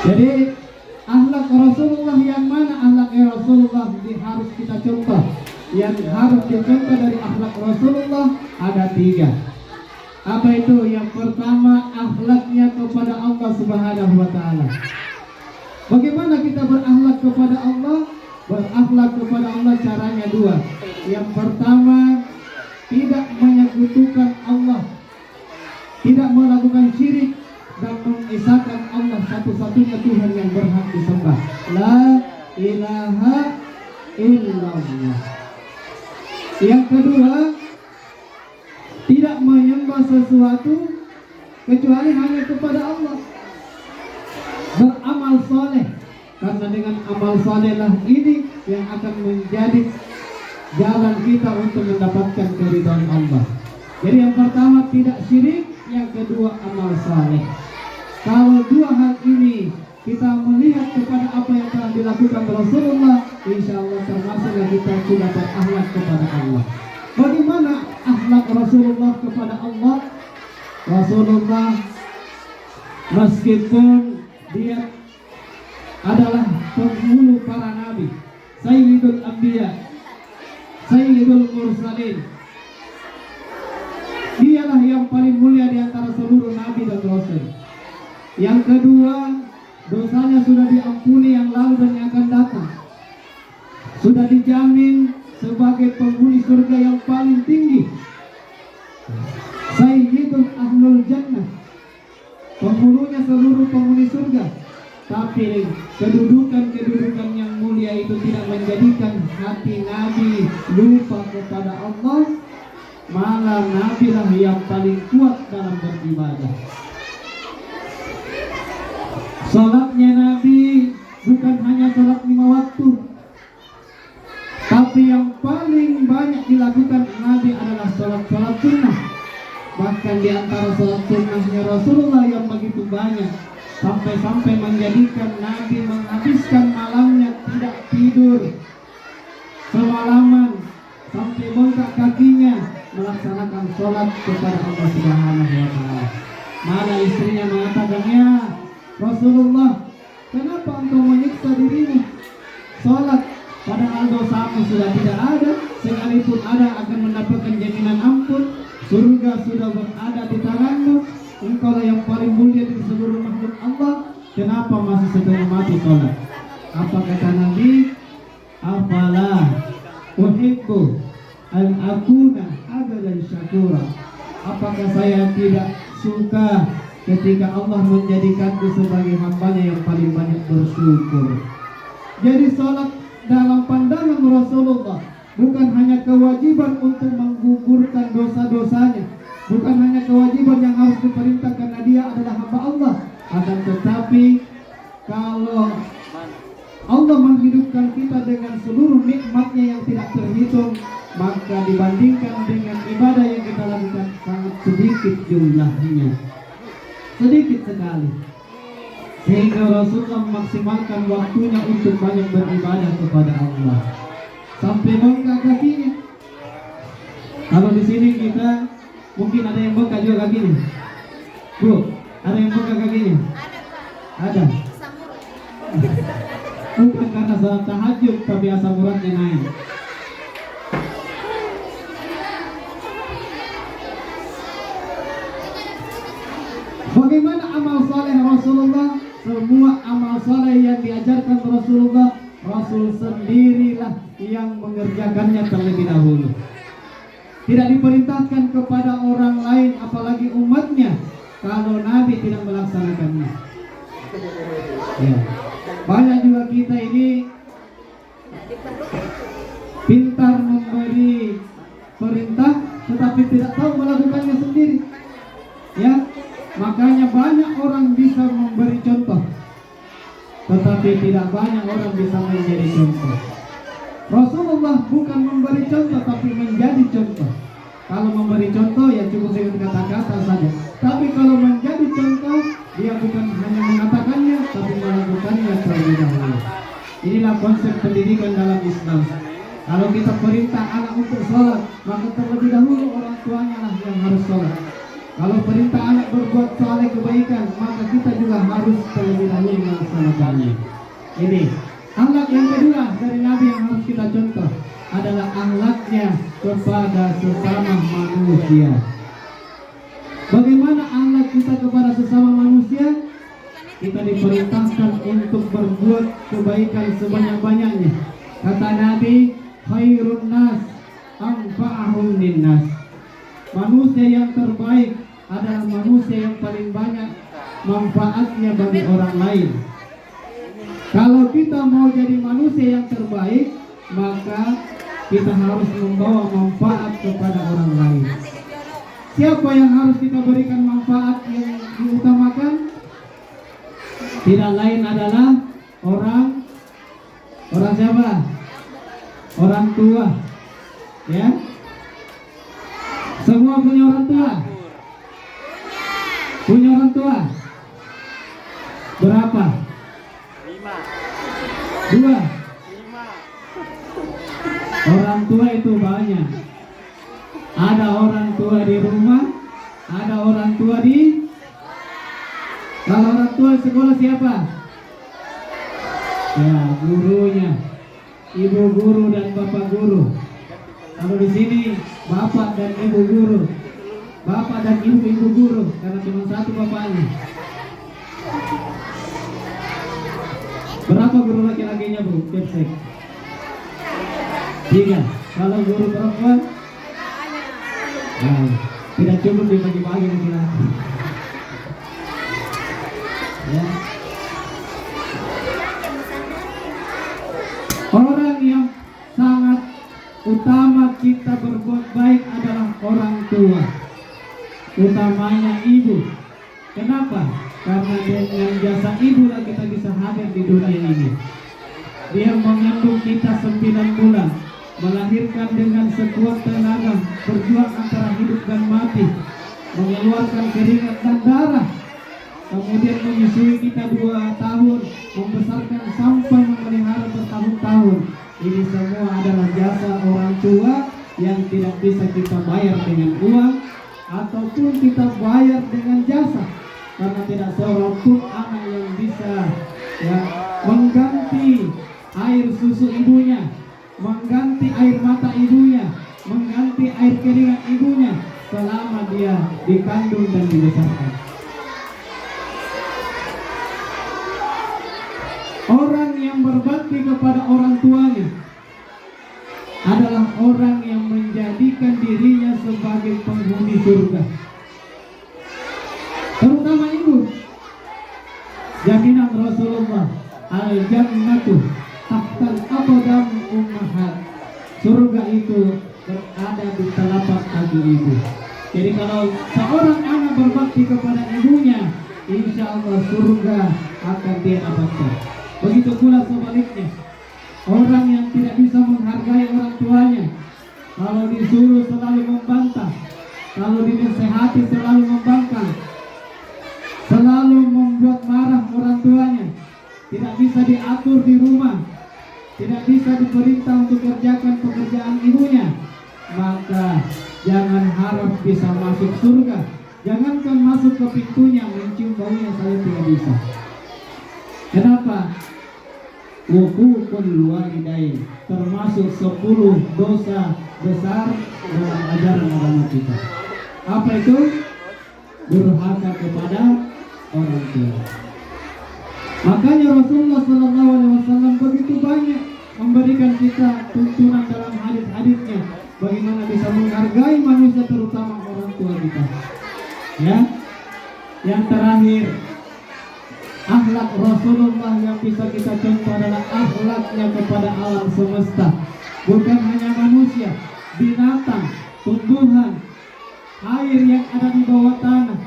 Jadi akhlak Rasulullah yang mana? Akhlak Rasulullah harus kita contoh. Yang harus dicontoh dari akhlak Rasulullah ada 3. Apa itu? Yang pertama, akhlaknya kepada Allah Subhanahu wa Ta'ala. Bagaimana kita berakhlak kepada Allah? Berakhlak kepada Allah caranya 2. Yang pertama, tidak menyekutukan Allah, tidak melakukan syirik, dan mengisahkan Allah satu-satunya Tuhan yang berhak disembah. La ilaha illallah. Yang kedua, tidak menyembah sesuatu kecuali hanya kepada Allah. Beramal soleh, karena dengan amal solehlah ini yang akan menjadi jalan kita untuk mendapatkan keridhaan Allah. Jadi yang pertama tidak syirik, yang kedua amal soleh. Kalau dua hal ini kita melihat kepada apa yang telah dilakukan Rasulullah, insya Allah termasuklah kita sudah berakhlak kepada Allah. Bagaimana akhlak Rasulullah kepada Allah? Rasulullah meskipun dia adalah penghulu para nabi, Sayyidul Anbiya, Sayyidul Mursalin, dialah yang paling mulia di antara seluruh nabi dan rasul. Yang kedua, dosanya sudah diampuni yang lalu dan yang akan datang. Sudah dijamin sebagai penghuni surga yang paling tinggi, Sayyidul Ahlul Jannah, penghulunya seluruh penghuni surga. Tapi kedudukan yang mulia itu tidak menjadikan hati Nabi lupa kepada Allah. Malah Nabi lah yang paling kuat dalam beribadah. Salatnya Nabi bukan hanya salat 5 waktu, tapi yang paling banyak dilakukan Nabi adalah salat sunnah. Bahkan di antara salat sunnahnya Rasulullah yang begitu banyak, sampai-sampai menjadikan Nabi menghabiskan malamnya tidak tidur semalaman, sampai bengkak kakinya melaksanakan sholat kepada Allah Subhanahu wa Ta'ala. Mana istrinya mengatakan, "Ya Rasulullah, kenapa engkau menyiksa dirimu sholat padahal dosamu sudah tidak ada, sekalipun ada akan mendapatkan jaminan ampun, surga sudah berada di tanganmu, engkau lah yang paling mulia di seluruh makhluk Allah, kenapa masih setengah mati sholat?" Apa kata Nabi? "Afala uhibbu an akuna abdan syakura." Apakah saya tidak suka ketika Allah menjadikanku sebagai hambanya yang paling banyak bersyukur. Jadi sholat dalam pandangan Rasulullah bukan hanya kewajiban untuk menggugurkan dosa-dosanya, bukan hanya kewajiban yang harus diperintah karena dia adalah hamba Allah, akan tetapi kalau Allah menghidupkan kita dengan seluruh nikmatnya yang tidak terhitung, maka dibandingkan dengan ibadah yang kita lakukan sangat sedikit jumlahnya, sedikit sekali. Sehingga Rasulullah memaksimalkan waktunya untuk banyak beribadah kepada Allah sampai bengkak kakinya. Kalau di sini kita mungkin ada yang bengkak juga kakinya, Bu, ada yang bengkak kakinya? Ada. Bukan karena salat tahajud, tapi asam uratnya naik. Bagaimana amal saleh Rasulullah? Semua amal saleh yang diajarkan Rasulullah, Rasul sendirilah yang mengerjakannya terlebih dahulu. Tidak diperintahkan kepada orang lain, apalagi umatnya, kalau Nabi tidak melaksanakannya. Ya. Banyak juga kita ini pintar memberi perintah, tetapi tidak tahu melakukannya sendiri. Ya. Makanya banyak orang bisa memberi contoh, tetapi tidak banyak orang bisa menjadi contoh. Rasulullah bukan memberi contoh, tapi menjadi contoh. Kalau memberi contoh ya cukup dengan kata-kata saja. Tapi kalau menjadi contoh, dia bukan hanya mengatakannya, tapi melakukannya terlebih dahulu. Inilah konsep pendidikan dalam Islam. Kalau kita perintah anak untuk sholat, maka terlebih dahulu orang tuanya lah yang harus sholat. Kalau perintah anak berbuat saleh kebaikan, maka kita juga harus terlebih dahulu melaksanakannya. Ini akhlak yang kedua dari Nabi yang harus kita contoh adalah akhlaknya kepada sesama manusia. Bagaimana akhlak kita kepada sesama manusia? Kita diperintahkan untuk berbuat kebaikan sebanyak-banyaknya. Kata Nabi, khairun nas anfa'ahum linnas. Manusia yang terbaik adalah manusia yang paling banyak manfaatnya bagi orang lain. Kalau kita mau jadi manusia yang terbaik, maka kita harus membawa manfaat kepada orang lain. Siapa yang harus kita berikan manfaat yang tidak lain adalah orang siapa? Orang tua. Ya. Semua punya orang tua? Punya orang tua? Berapa? 5. 2. Orang tua itu banyak. Ada orang tua di rumah, ada orang tua di. Kalau orang tua sekolah siapa? Ya, gurunya. Ibu guru dan bapak guru. Kalau di sini bapak dan ibu guru. Bapak dan ibu guru karena cuma satu bapaknya. Berapa guru laki-lakinya, Bu? Cek. 3. Kalau guru perempuan? Nah, tidak cukup dibagi-bagi laki-laki. Ya. Orang yang sangat utama kita berbuat baik adalah orang tua, utamanya ibu. Kenapa? Karena dengan jasa ibu lah kita bisa hadir di dunia ini. Dia mengandung kita 9 bulan, melahirkan dengan sekuat tenaga, berjuang antara hidup dan mati, mengeluarkan keringat dan darah, kemudian menyusui kita 2 tahun, membesarkan sampai memelihara bertahun-tahun. Ini semua adalah jasa orang tua yang tidak bisa kita bayar dengan uang ataupun kita bayar dengan jasa, karena tidak seorang pun anak yang bisa mengganti air susu ibunya, mengganti air mata ibunya, mengganti air keringat ibunya selama dia dikandung dan dibesarkan. Orang yang berbakti kepada orang tuanya adalah orang yang menjadikan dirinya sebagai penghuni surga. Terutama ibu. Jaminan Rasulullah, al-jannatu tahtal aqdam ummahat. Surga itu berada di telapak kaki ibu. Jadi kalau seorang anak berbakti kepada ibunya, insya Allah surga akan dia dapatkan. Begitu pula sebaliknya, orang yang tidak bisa menghargai orang tuanya, kalau disuruh selalu membantah, kalau dinasehati selalu membangkang, selalu membuat marah orang tuanya, tidak bisa diatur di rumah, tidak bisa diperintah untuk kerjakan pekerjaan ibunya, maka jangan harap bisa masuk surga. Jangankan masuk ke pintunya, mencium baunya saya tidak bisa. Kenapa? Wuqūqul walidain termasuk 10 dosa besar dalam ajaran agama kita. Apa itu? Durhaka kepada orang tua. Makanya Rasulullah SAW begitu banyak memberikan kita tuntunan dalam hadis-hadisnya bagaimana bisa menghargai manusia, terutama orang tua kita. Ya, yang terakhir, akhlak Rasulullah yang bisa kita contoh adalah akhlaknya kepada alam semesta. Bukan hanya manusia, binatang, tumbuhan, air yang ada di bawah tanah,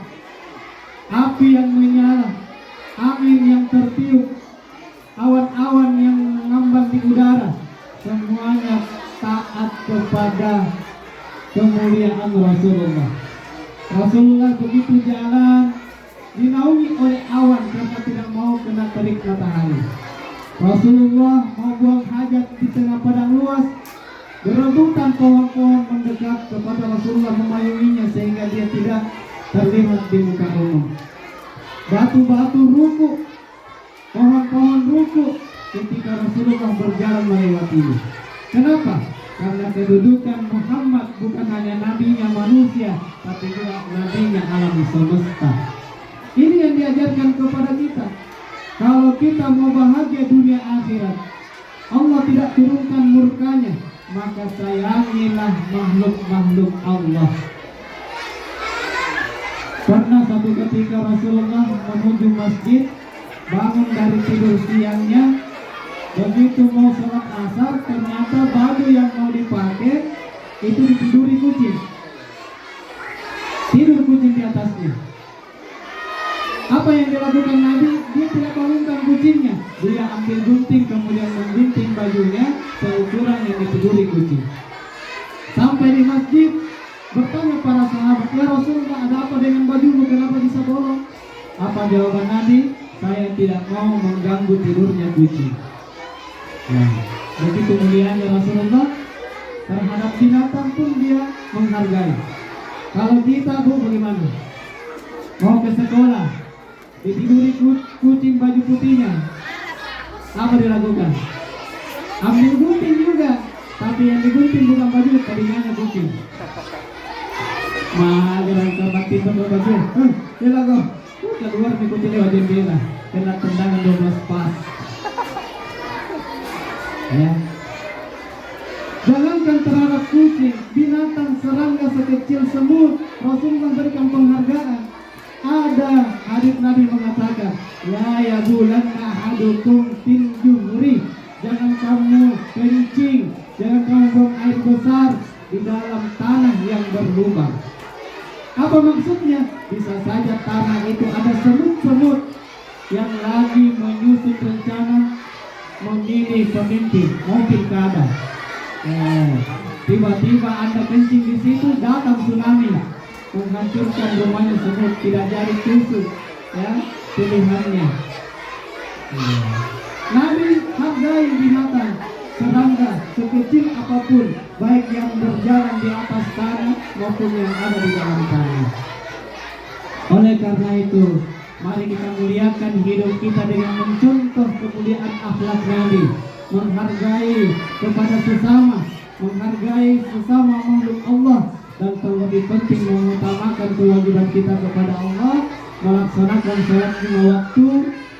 api yang menyala, angin yang tertiup, awan-awan yang mengambang di udara, semuanya taat kepada kemuliaan Rasulullah. Rasulullah begitu jalan dinaungi oleh awan karena tidak mau kena terik matahari. Rasulullah mau buang hajat di tengah padang luas, berebutan pohon-pohon mendekat kepada Rasulullah, memayunginya sehingga dia tidak terlihat di muka umum. Batu-batu ruku, pohon-pohon ruku ketika Rasulullah berjalan melewatinya. Kenapa? Karena kedudukan Muhammad bukan hanya nabinya manusia, tapi juga nabinya alam semesta. Ini yang diajarkan kepada kita. Kalau kita mau bahagia dunia akhirat, Allah tidak turunkan murkanya, maka sayangilah makhluk-makhluk Allah. Pernah satu ketika Rasulullah menuju masjid, bangun dari tidur siangnya, begitu mau sholat asar, ternyata baju yang mau dipakai itu ditiduri kucing. Tidur kucing di atasnya. Apa yang dilakukan Nabi? dia tidak bangunkan kucingnya. Dia ambil gunting kemudian menggunting bajunya seukuran yang dipeduli kucing. Sampai di masjid bertanya para sahabat, ya Rasulullah, ada apa dengan bajumu, kenapa bisa bolong? Apa jawaban Nabi? Saya tidak mau mengganggu tidurnya kucing. Nah, begitu mulianya Rasulullah terhadap binatang pun dia menghargai. Kalau kita Bu bagaimana? Mau ke sekolah, ditiduri kucing baju putihnya, apa dilakukan? Ambil gunting juga, tapi yang digunting bukan baju, telinganya kucing. Mageran kemati sama baju. Gila kok. Keluar nih kucing lewat jendela, kena tendangan 12 pas. Ya. Jangankan terhadap kucing, binatang serangga sekecil semut, Rasulullah berikan penghargaan. Ada hadis Nabi mengatakan, la yabulanna ahadukum fil juhri. Jangan kamu kencing, jangan kamu buang air besar di dalam tanah yang berlubang. Apa maksudnya? Bisa saja tanah itu ada semut-semut yang lagi menyusun rencana memilih pemimpin, mau pilkada. Tiba-tiba Anda kencing di situ, datang tsunami, menghancurkan rumahnya semut, tidak jadi tusuk, ya pilihannya. Nabi hargai binatang, serangga sekecil apapun, baik yang berjalan di atas tanah maupun yang ada di dalam tanah. Oleh karena itu, mari kita muliakan hidup kita dengan mencontoh kemuliaan akhlak Nabi, menghargai kepada sesama, menghargai sesama makhluk Allah, dan terlebih penting mengutamakan kewajiban kita kepada Allah, melaksanakan sholat 5 waktu,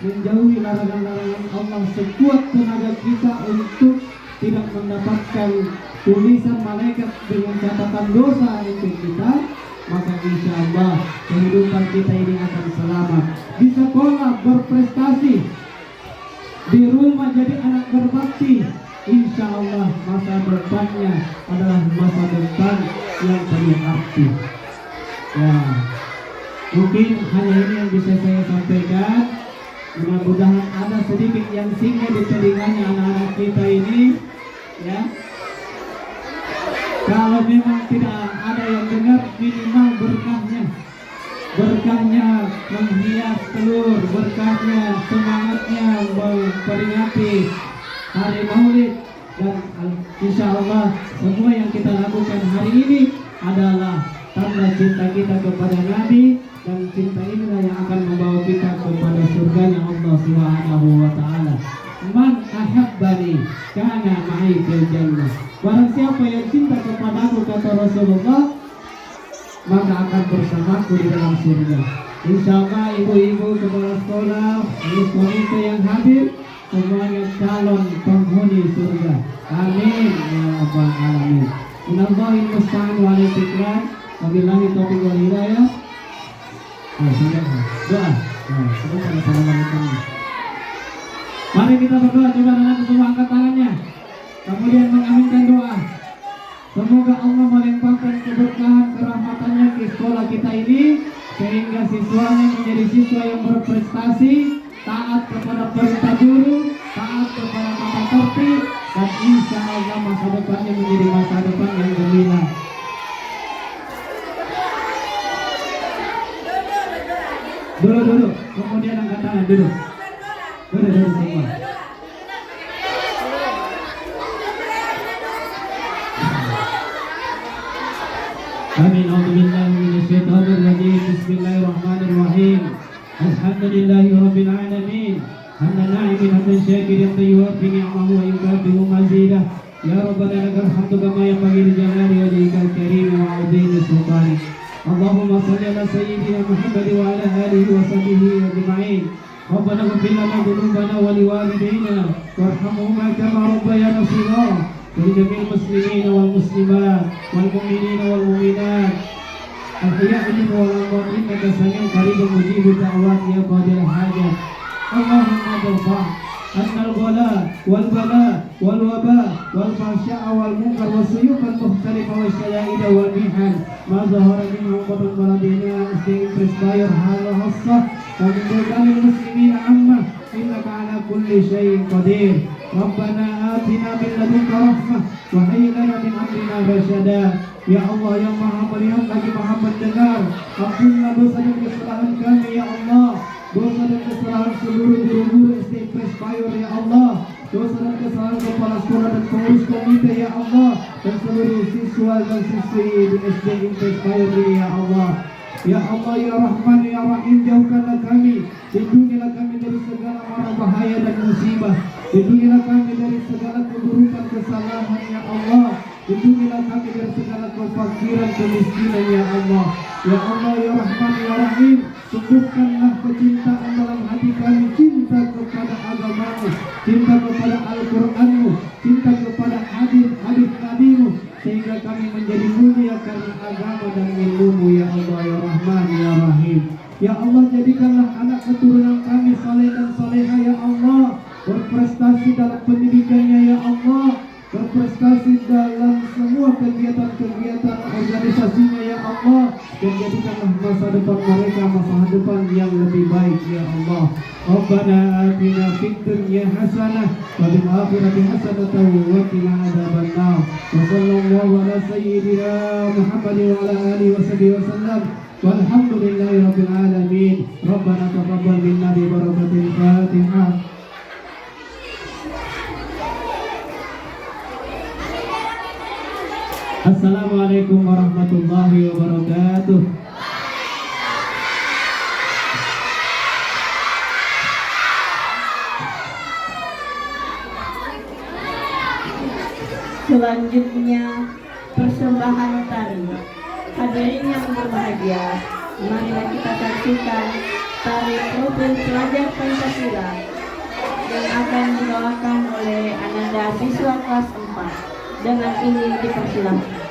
menjauhi larangan-larangan Allah sekuat tenaga kita untuk tidak mendapatkan tulisan malaikat dengan catatan dosa untuk kita, maka insya Allah kehidupan kita ini akan selamat. Di sekolah berprestasi, di rumah jadi anak berbakti, insya Allah masa depannya adalah masa depan yang penuh arti. Ya, mungkin hanya ini yang bisa saya sampaikan. Mudah-mudahan ada sedikit yang singgah di telinganya anak-anak kita ini, ya. Kalau memang tidak ada yang dengar, minimal berkahnya menghias telur, berkahnya semangatnya memperingati hari Maulid, dan insya Allah semua yang kita lakukan hari ini adalah tanda cinta kita kepada Nabi, dan cinta inilah yang akan membawa kita kepada surganya Allah Subhanahu wa Ta'ala. Man ahabbani kana ma'i fil jannah. Barang siapa yang cinta kepadaku, kata Rasulullah, maka akan bersamaku di dalam surga. Insyaallah ibu-ibu kepala sekolah, komite yang hadir, semuanya calon penghuni surga. Amin ya rabbal alamin. Minallahil musta'an wal istiqlal. Wabillahi taufiq wal hidayah. Doa. Mari kita berdoa, coba anak semua angkat tangannya, kemudian mengaminkan doa. Semoga Allah melimpahkan keberkahan kerahmatannya di sekolah kita ini, sehingga siswanya menjadi siswa yang berprestasi, taat kepada perintah guru, taat kepada tata tertib, dan insya Allah masa depannya menjadi masa depan yang gemilang. Duduk, kemudian angkat tangan, duduk semua. Amin. A'udzubillahi minasyaitonir rajim. Bismillahirrahmanirrahim. Alhamdulillahi rabbil alamin. Hamdan na'imin hamdan syakirin tayyiban ni'amahu wa yukafi'u mazidah. Ya Rabbana lakal hamdu kama yanbaghi li jalali wajhikal karim wa 'azimi sultanik. Allahumma shalli ala sayyidina Muhammad wa ala alihi wa sahbihi ajma'in. Rabbana ighfir lana dhunubana wa liwalidayna warhamhuma kama rabbayana shighara. ولجميع المسلمين والمسلمات والمؤمنين والمؤمنات الأحياء منهم والأموات إنك سميع قريب مجيب الدعوات يا قاضي الحاجات. اللهم ارفع عنا الغلاء والبلاء والوباء والفحشاء والمنكر والسيوف المختلفة والشدائد والمحن ما ظهر منها وبطن بلدنا استغفر هذا الصح ومن بلدان المسلمين عامة إنك على كل شيء قدير. ربنا آتنا من لدنك رحمة وهيئ لنا من أمرنا رشدا. Ya Allah yang maha melihat lagi maha mendengar, ampunlah dosa dan kesalahan kami ya Allah, dosa dan kesalahan seluruh guru-guru SD Presbyterian ya Allah, dosa dan kesalahan kepala sekolah dan pengurus komite ya Allah, dan seluruh siswa dan siswi di SD Presbyterian ya Allah. Ya Allah ya Rahman ya Rahim, jauhkanlah kami, lindungilah kami dari segala mara bahaya dan musibah, lindungilah kami dari segala keburukan kesalahan ya Allah, lindungilah kami dari segala kefakiran kemiskinan ya Allah. Ya Allah ya Rahman ya Rahim, tumbuhkanlah kecintaan dalam hati kami, cinta kepada agamamu, cinta kepada Al-Qur'anmu, cinta kepada hadis-hadis Nabimu, sehingga kami menjadi mulia karena agama dan ilmumu ya Allah ya Rahman ya Rahim. Ya Allah, jadikanlah anak keturunan kami saleh dan saleha ya Allah, berprestasi dalam pendidikannya ya Allah, berprestasi dalam semua kegiatan-kegiatan organisasinya ya Allah, dan jadikanlah masa depan mereka masa depan yang lebih baik ya Allah. Rabbana atina fid dunya hasanah wa fil akhirati hasanah wa qina adzabannar. Wa sallallahu ala sayyidina Muhammadin wa ala alihi wa sahbihi wasallam. Walhamdulillahi rabbil alamin. Rabbana taqabbal minna bi barakatil Fatihah. Assalamualaikum warahmatullahi wabarakatuh. Selanjutnya persembahan tari. Hadirin yang berbahagia, marilah kita saksikan tari profil pelajar Pancasila yang akan dibawakan oleh Ananda siswa kelas 4. Dengan ini dipersilakan.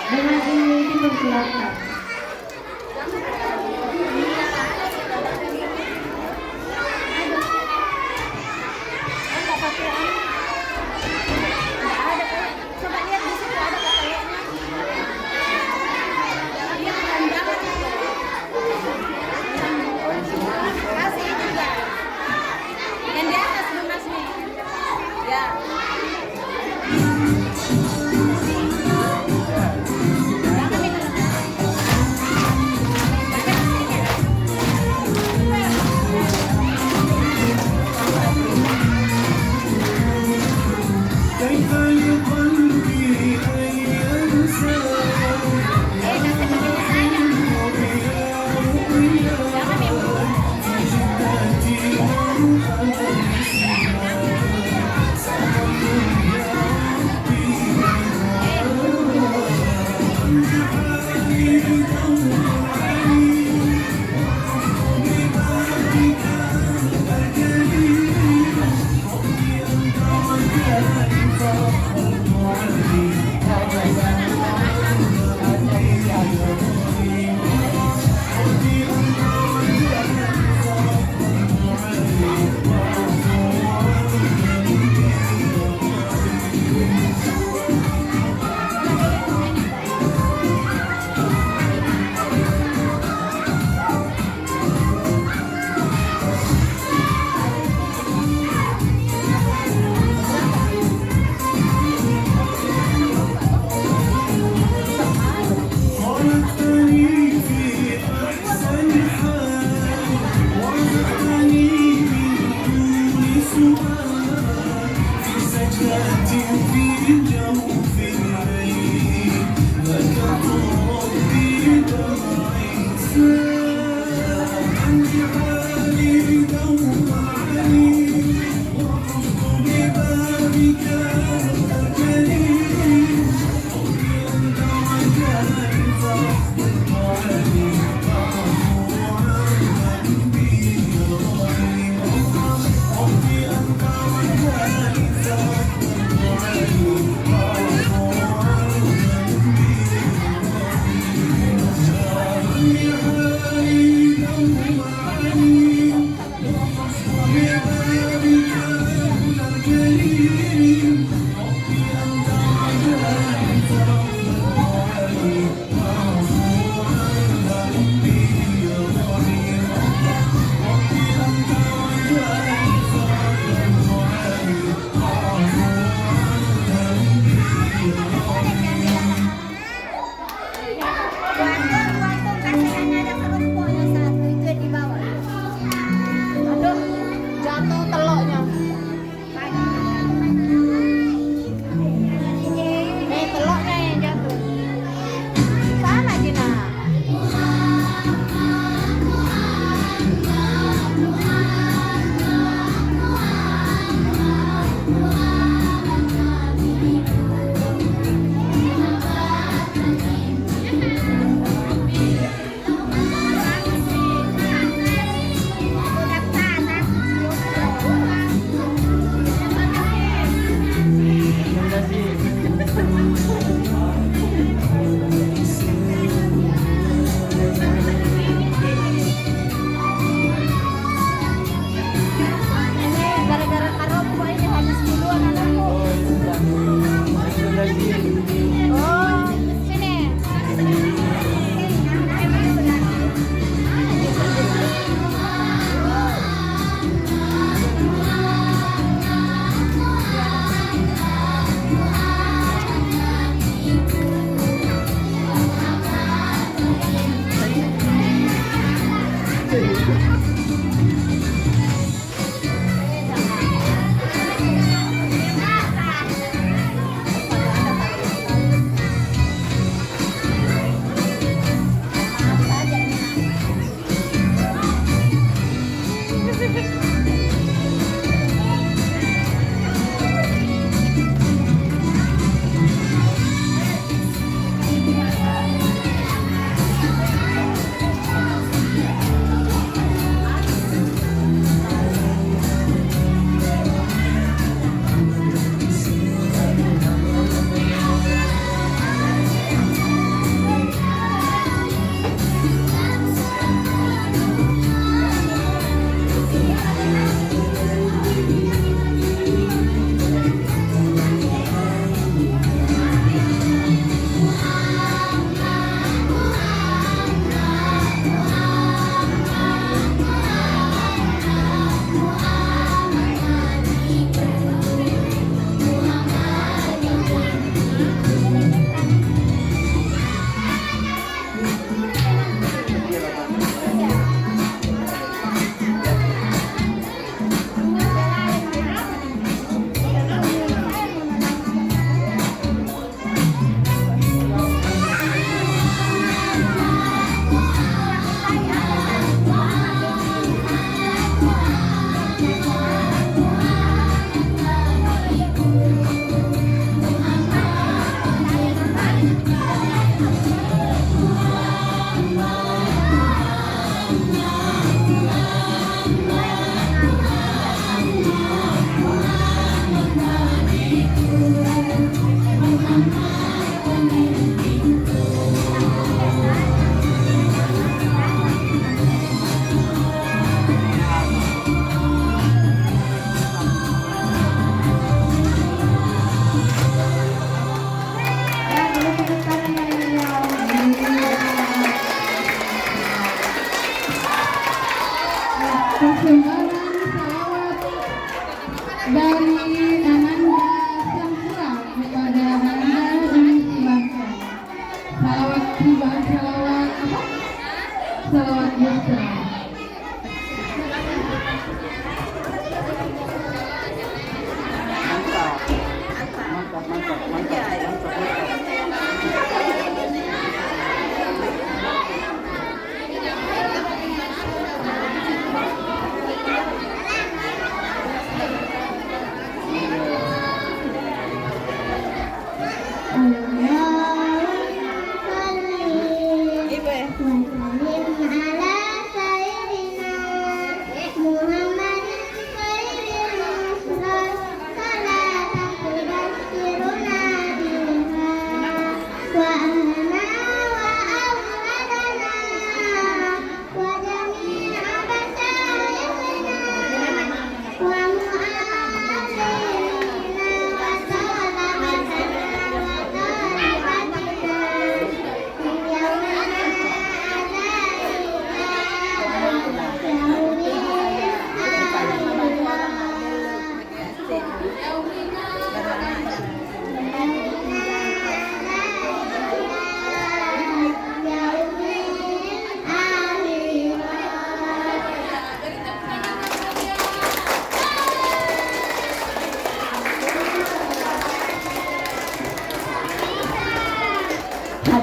Dengan ini dipersilakan.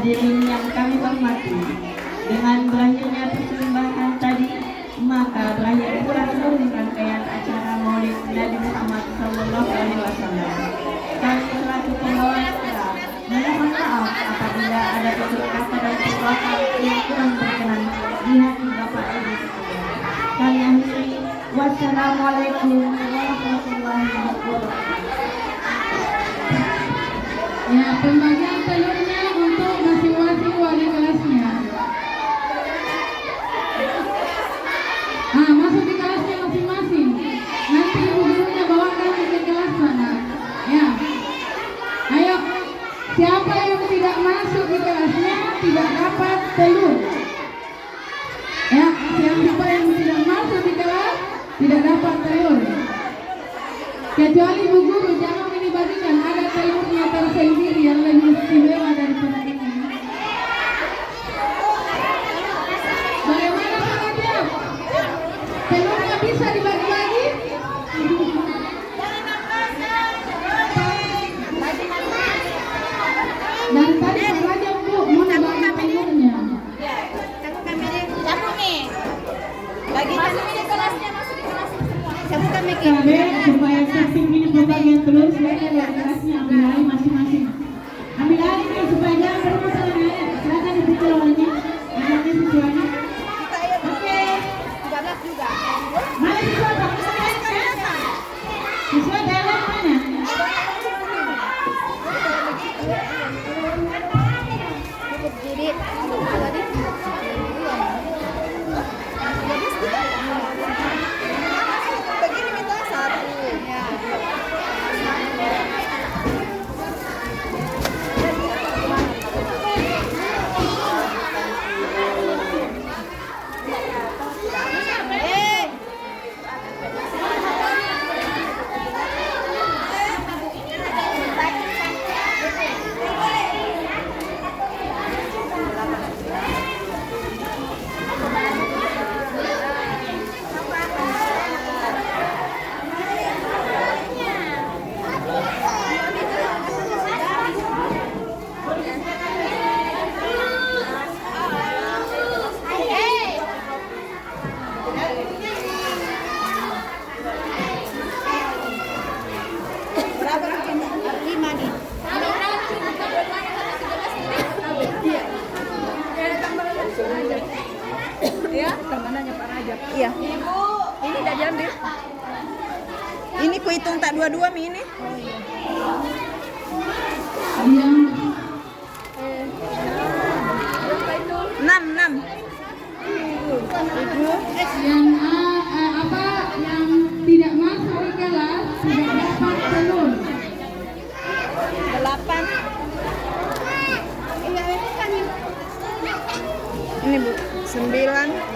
Hadirin yang kami hormati, dengan berakhirnya persembahan tadi, maka berakhir pula seluruh rangkaian acara Maulid Nabi Muhammad SAW. Kami selaku pembawa acara mohon maaf apabila ada tutur kata dan perbuatan yang kurang berkenan di hati Bapak Ibu sekalian. Kami akhiri, wassalamualaikum warahmatullahi wabarakatuh. Ya, pembagian telurnya untuk masing-masing wali kelasnya. Masuk di kelasnya masing-masing. Nanti ibu gurunya bawakan ke kelas sana. Ya. Ayo, siapa yang tidak masuk di kelasnya tidak dapat telur. Ya, siapa yang tidak masuk di kelas tidak dapat telur. Kecuali ibu guru, jangan ini bagikan, ada telurnya tersendiri yang lebih istimewa daripada ini. Bagaimana saja? Telurnya bisa dibagi-bagi? Dan tadi saja Bu, mau bagi telurnya. Campur nih. Bagi masuk di kelasnya, masuk di kelasnya semua. Campurkan Miki. Cabe supaya tertib ini pembagian telur silakan dari kelasnya ambil alih masing-masing. Ambil alih nih supaya jangan bermasalah ya. Silakan ibu telurnya, anaknya siswanya. Oke. 13 juga. Mana siswa tak? Siswa dalam mana? Cukup jadi. Begini minta satu. Ya. Berapa begini? 5 nih. Ya, temanannya Pak Rajab. Iya. Ibu, ini udah diambil. Ini kuhitung tak dua-dua Mi ini. Yang 6. Ibu. yang yang tidak masuk di kelas tidak dapat telur. 8. Ini Bu, 9.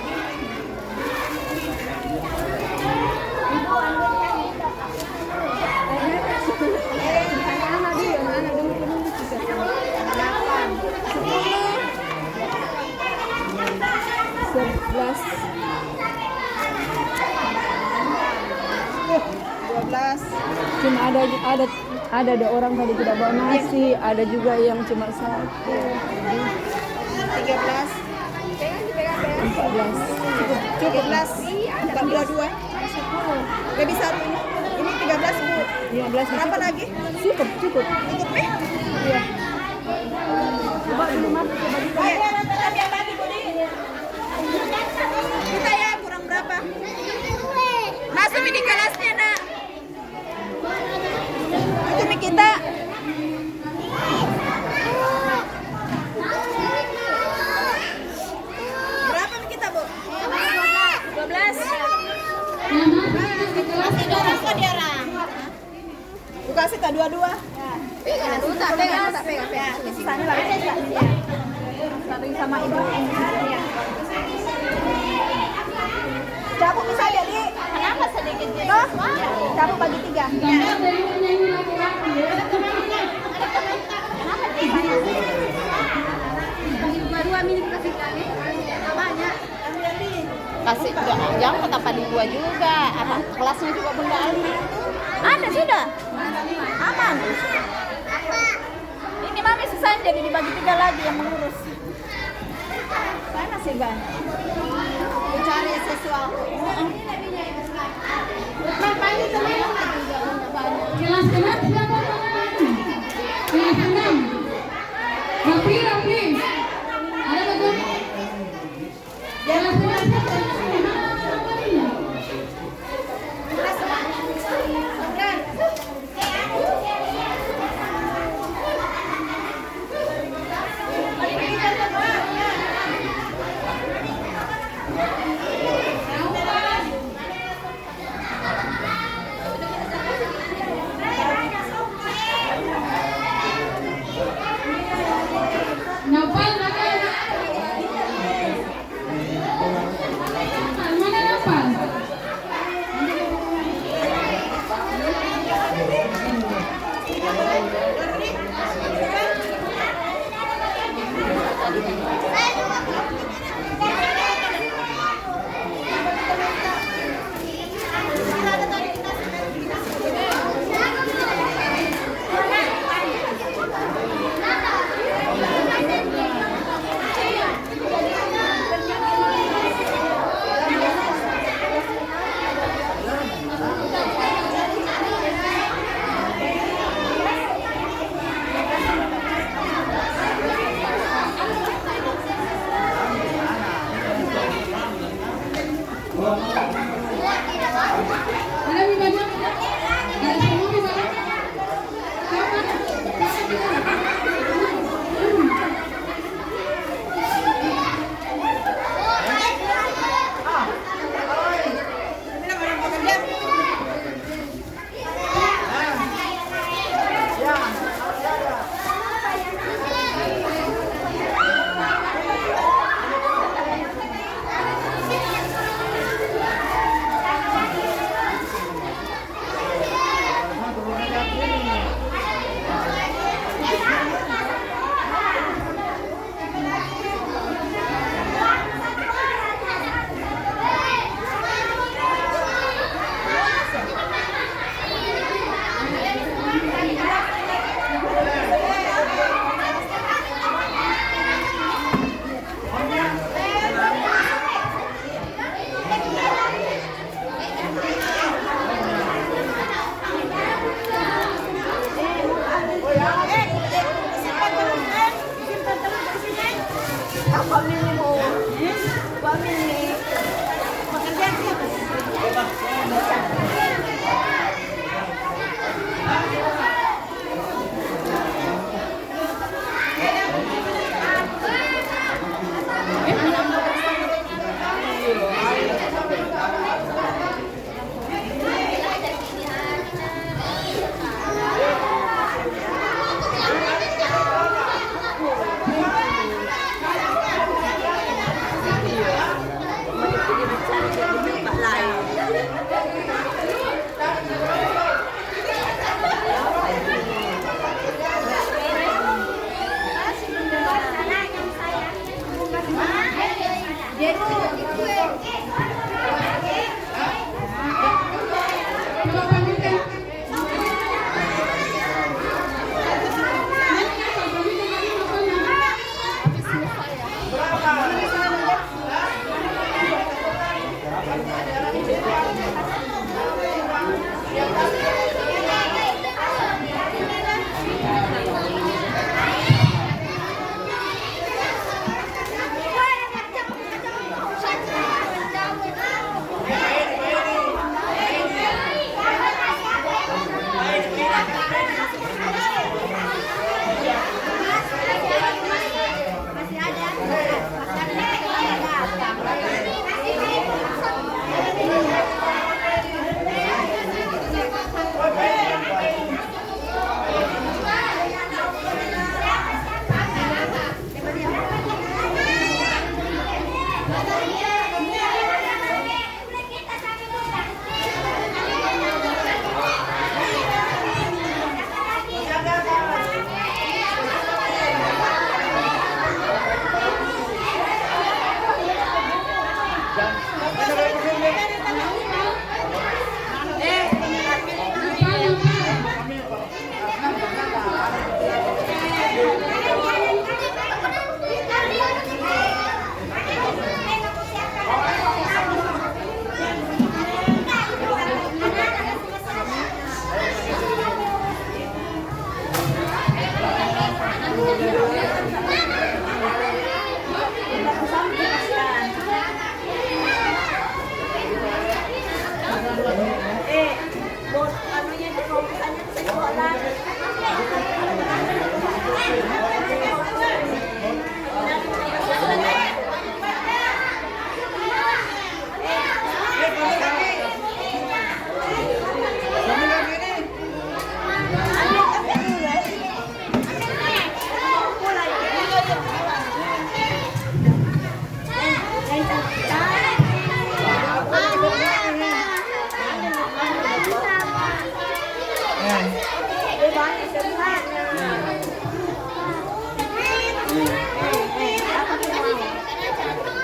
Cuma ada 2 orang tadi tidak bawa nasi, ada juga yang cuma 1. 13. 14. Cukup 13. Bukan 22. Lebih 1 ini. Ini 13 Bu. 15. Berapa lagi? Cukup. Cukup nih? Iya. Coba dulu Mas, bagi Budi. Kita ya kurang berapa? Masuk di kelasnya Nak. Itu Mi kita. Berapa Mi kita Bu? 12. Yang masuk di kelas tidak dapat. Bukan kasih tak 22. Pegang. Sisanya lagi saling sama ibu. Cabut bisa jadi. Kenapa sedikit? Cabut bagi 3. Karena telurnya ini laki-laki ya. Kasih jangan kata padi 2 juga. Apa kelasnya juga Bunda Ali? Ada sudah. Aman. Ini Mami sisa kan jadi dibagi 3 lagi yang mengurus. Sana sih banyak. Cari sesuatu. Kelas genap siapa tangan? Kelas 6. Rapi. Ada betul? Kelas genap siapa tangan? Nopal mana? Mana Nopal? Ada mie banyak? Ada semua mie banyak?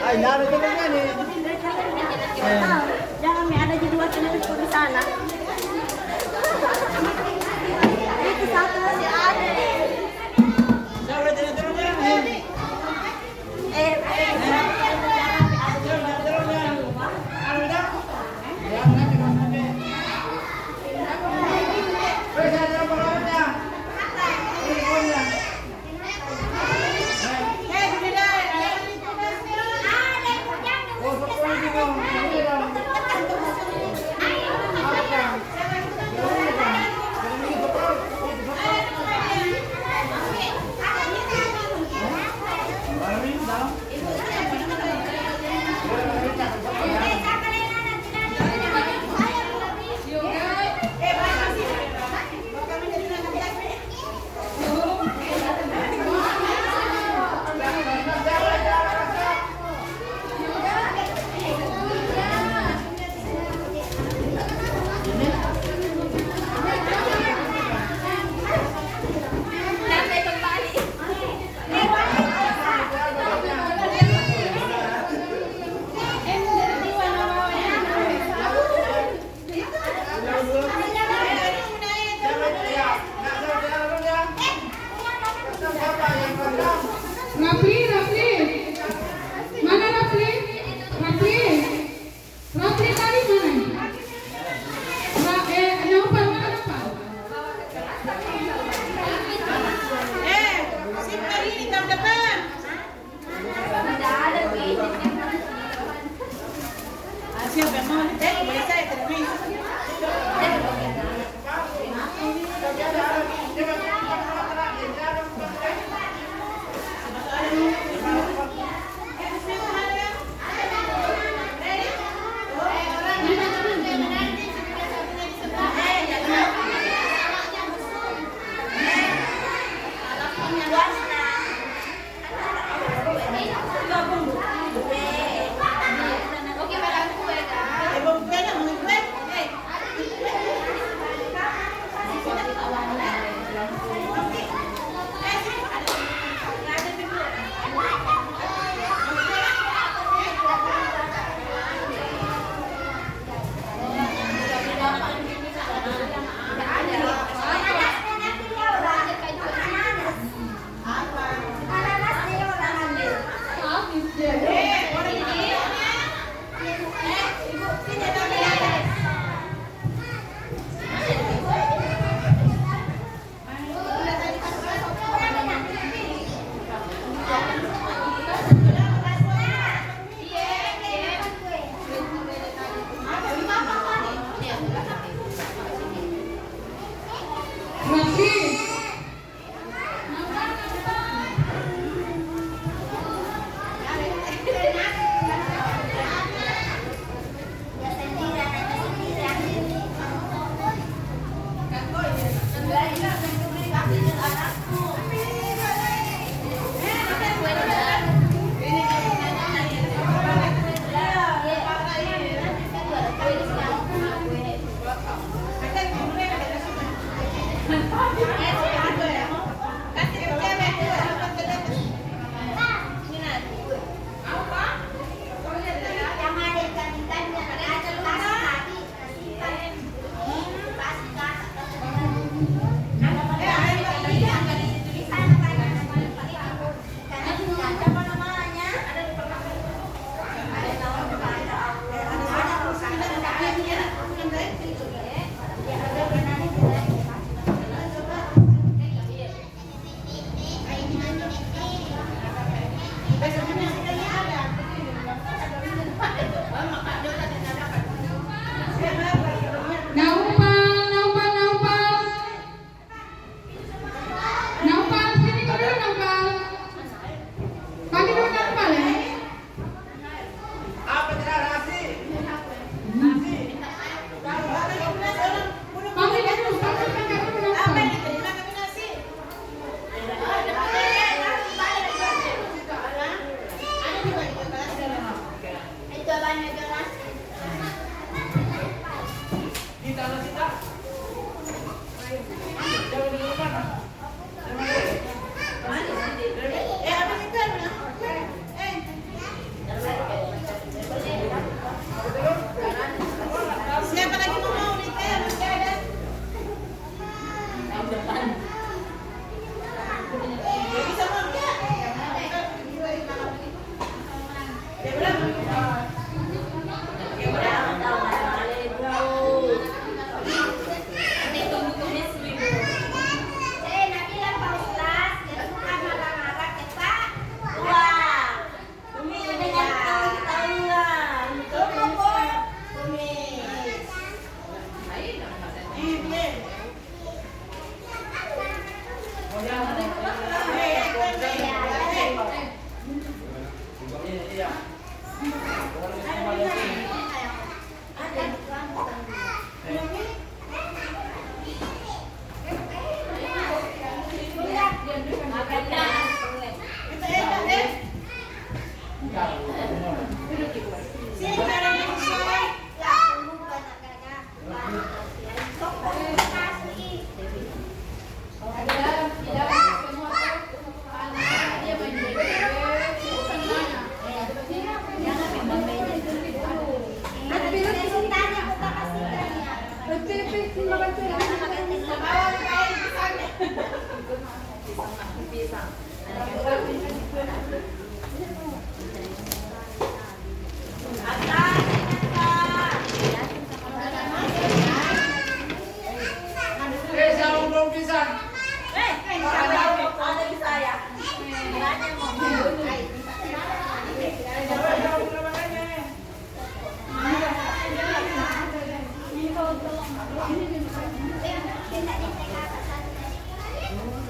Ay, laro ka naman eh. Jangan mi ada jadi wakil di sana. Itu satu masih ada. Rafli, mana Rafli? Rafli tadi mana? Naufal mana Naufal? Simpan ini tahun depan. Siapa yang mau? Boleh saya tidak bisa. Kita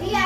Iya.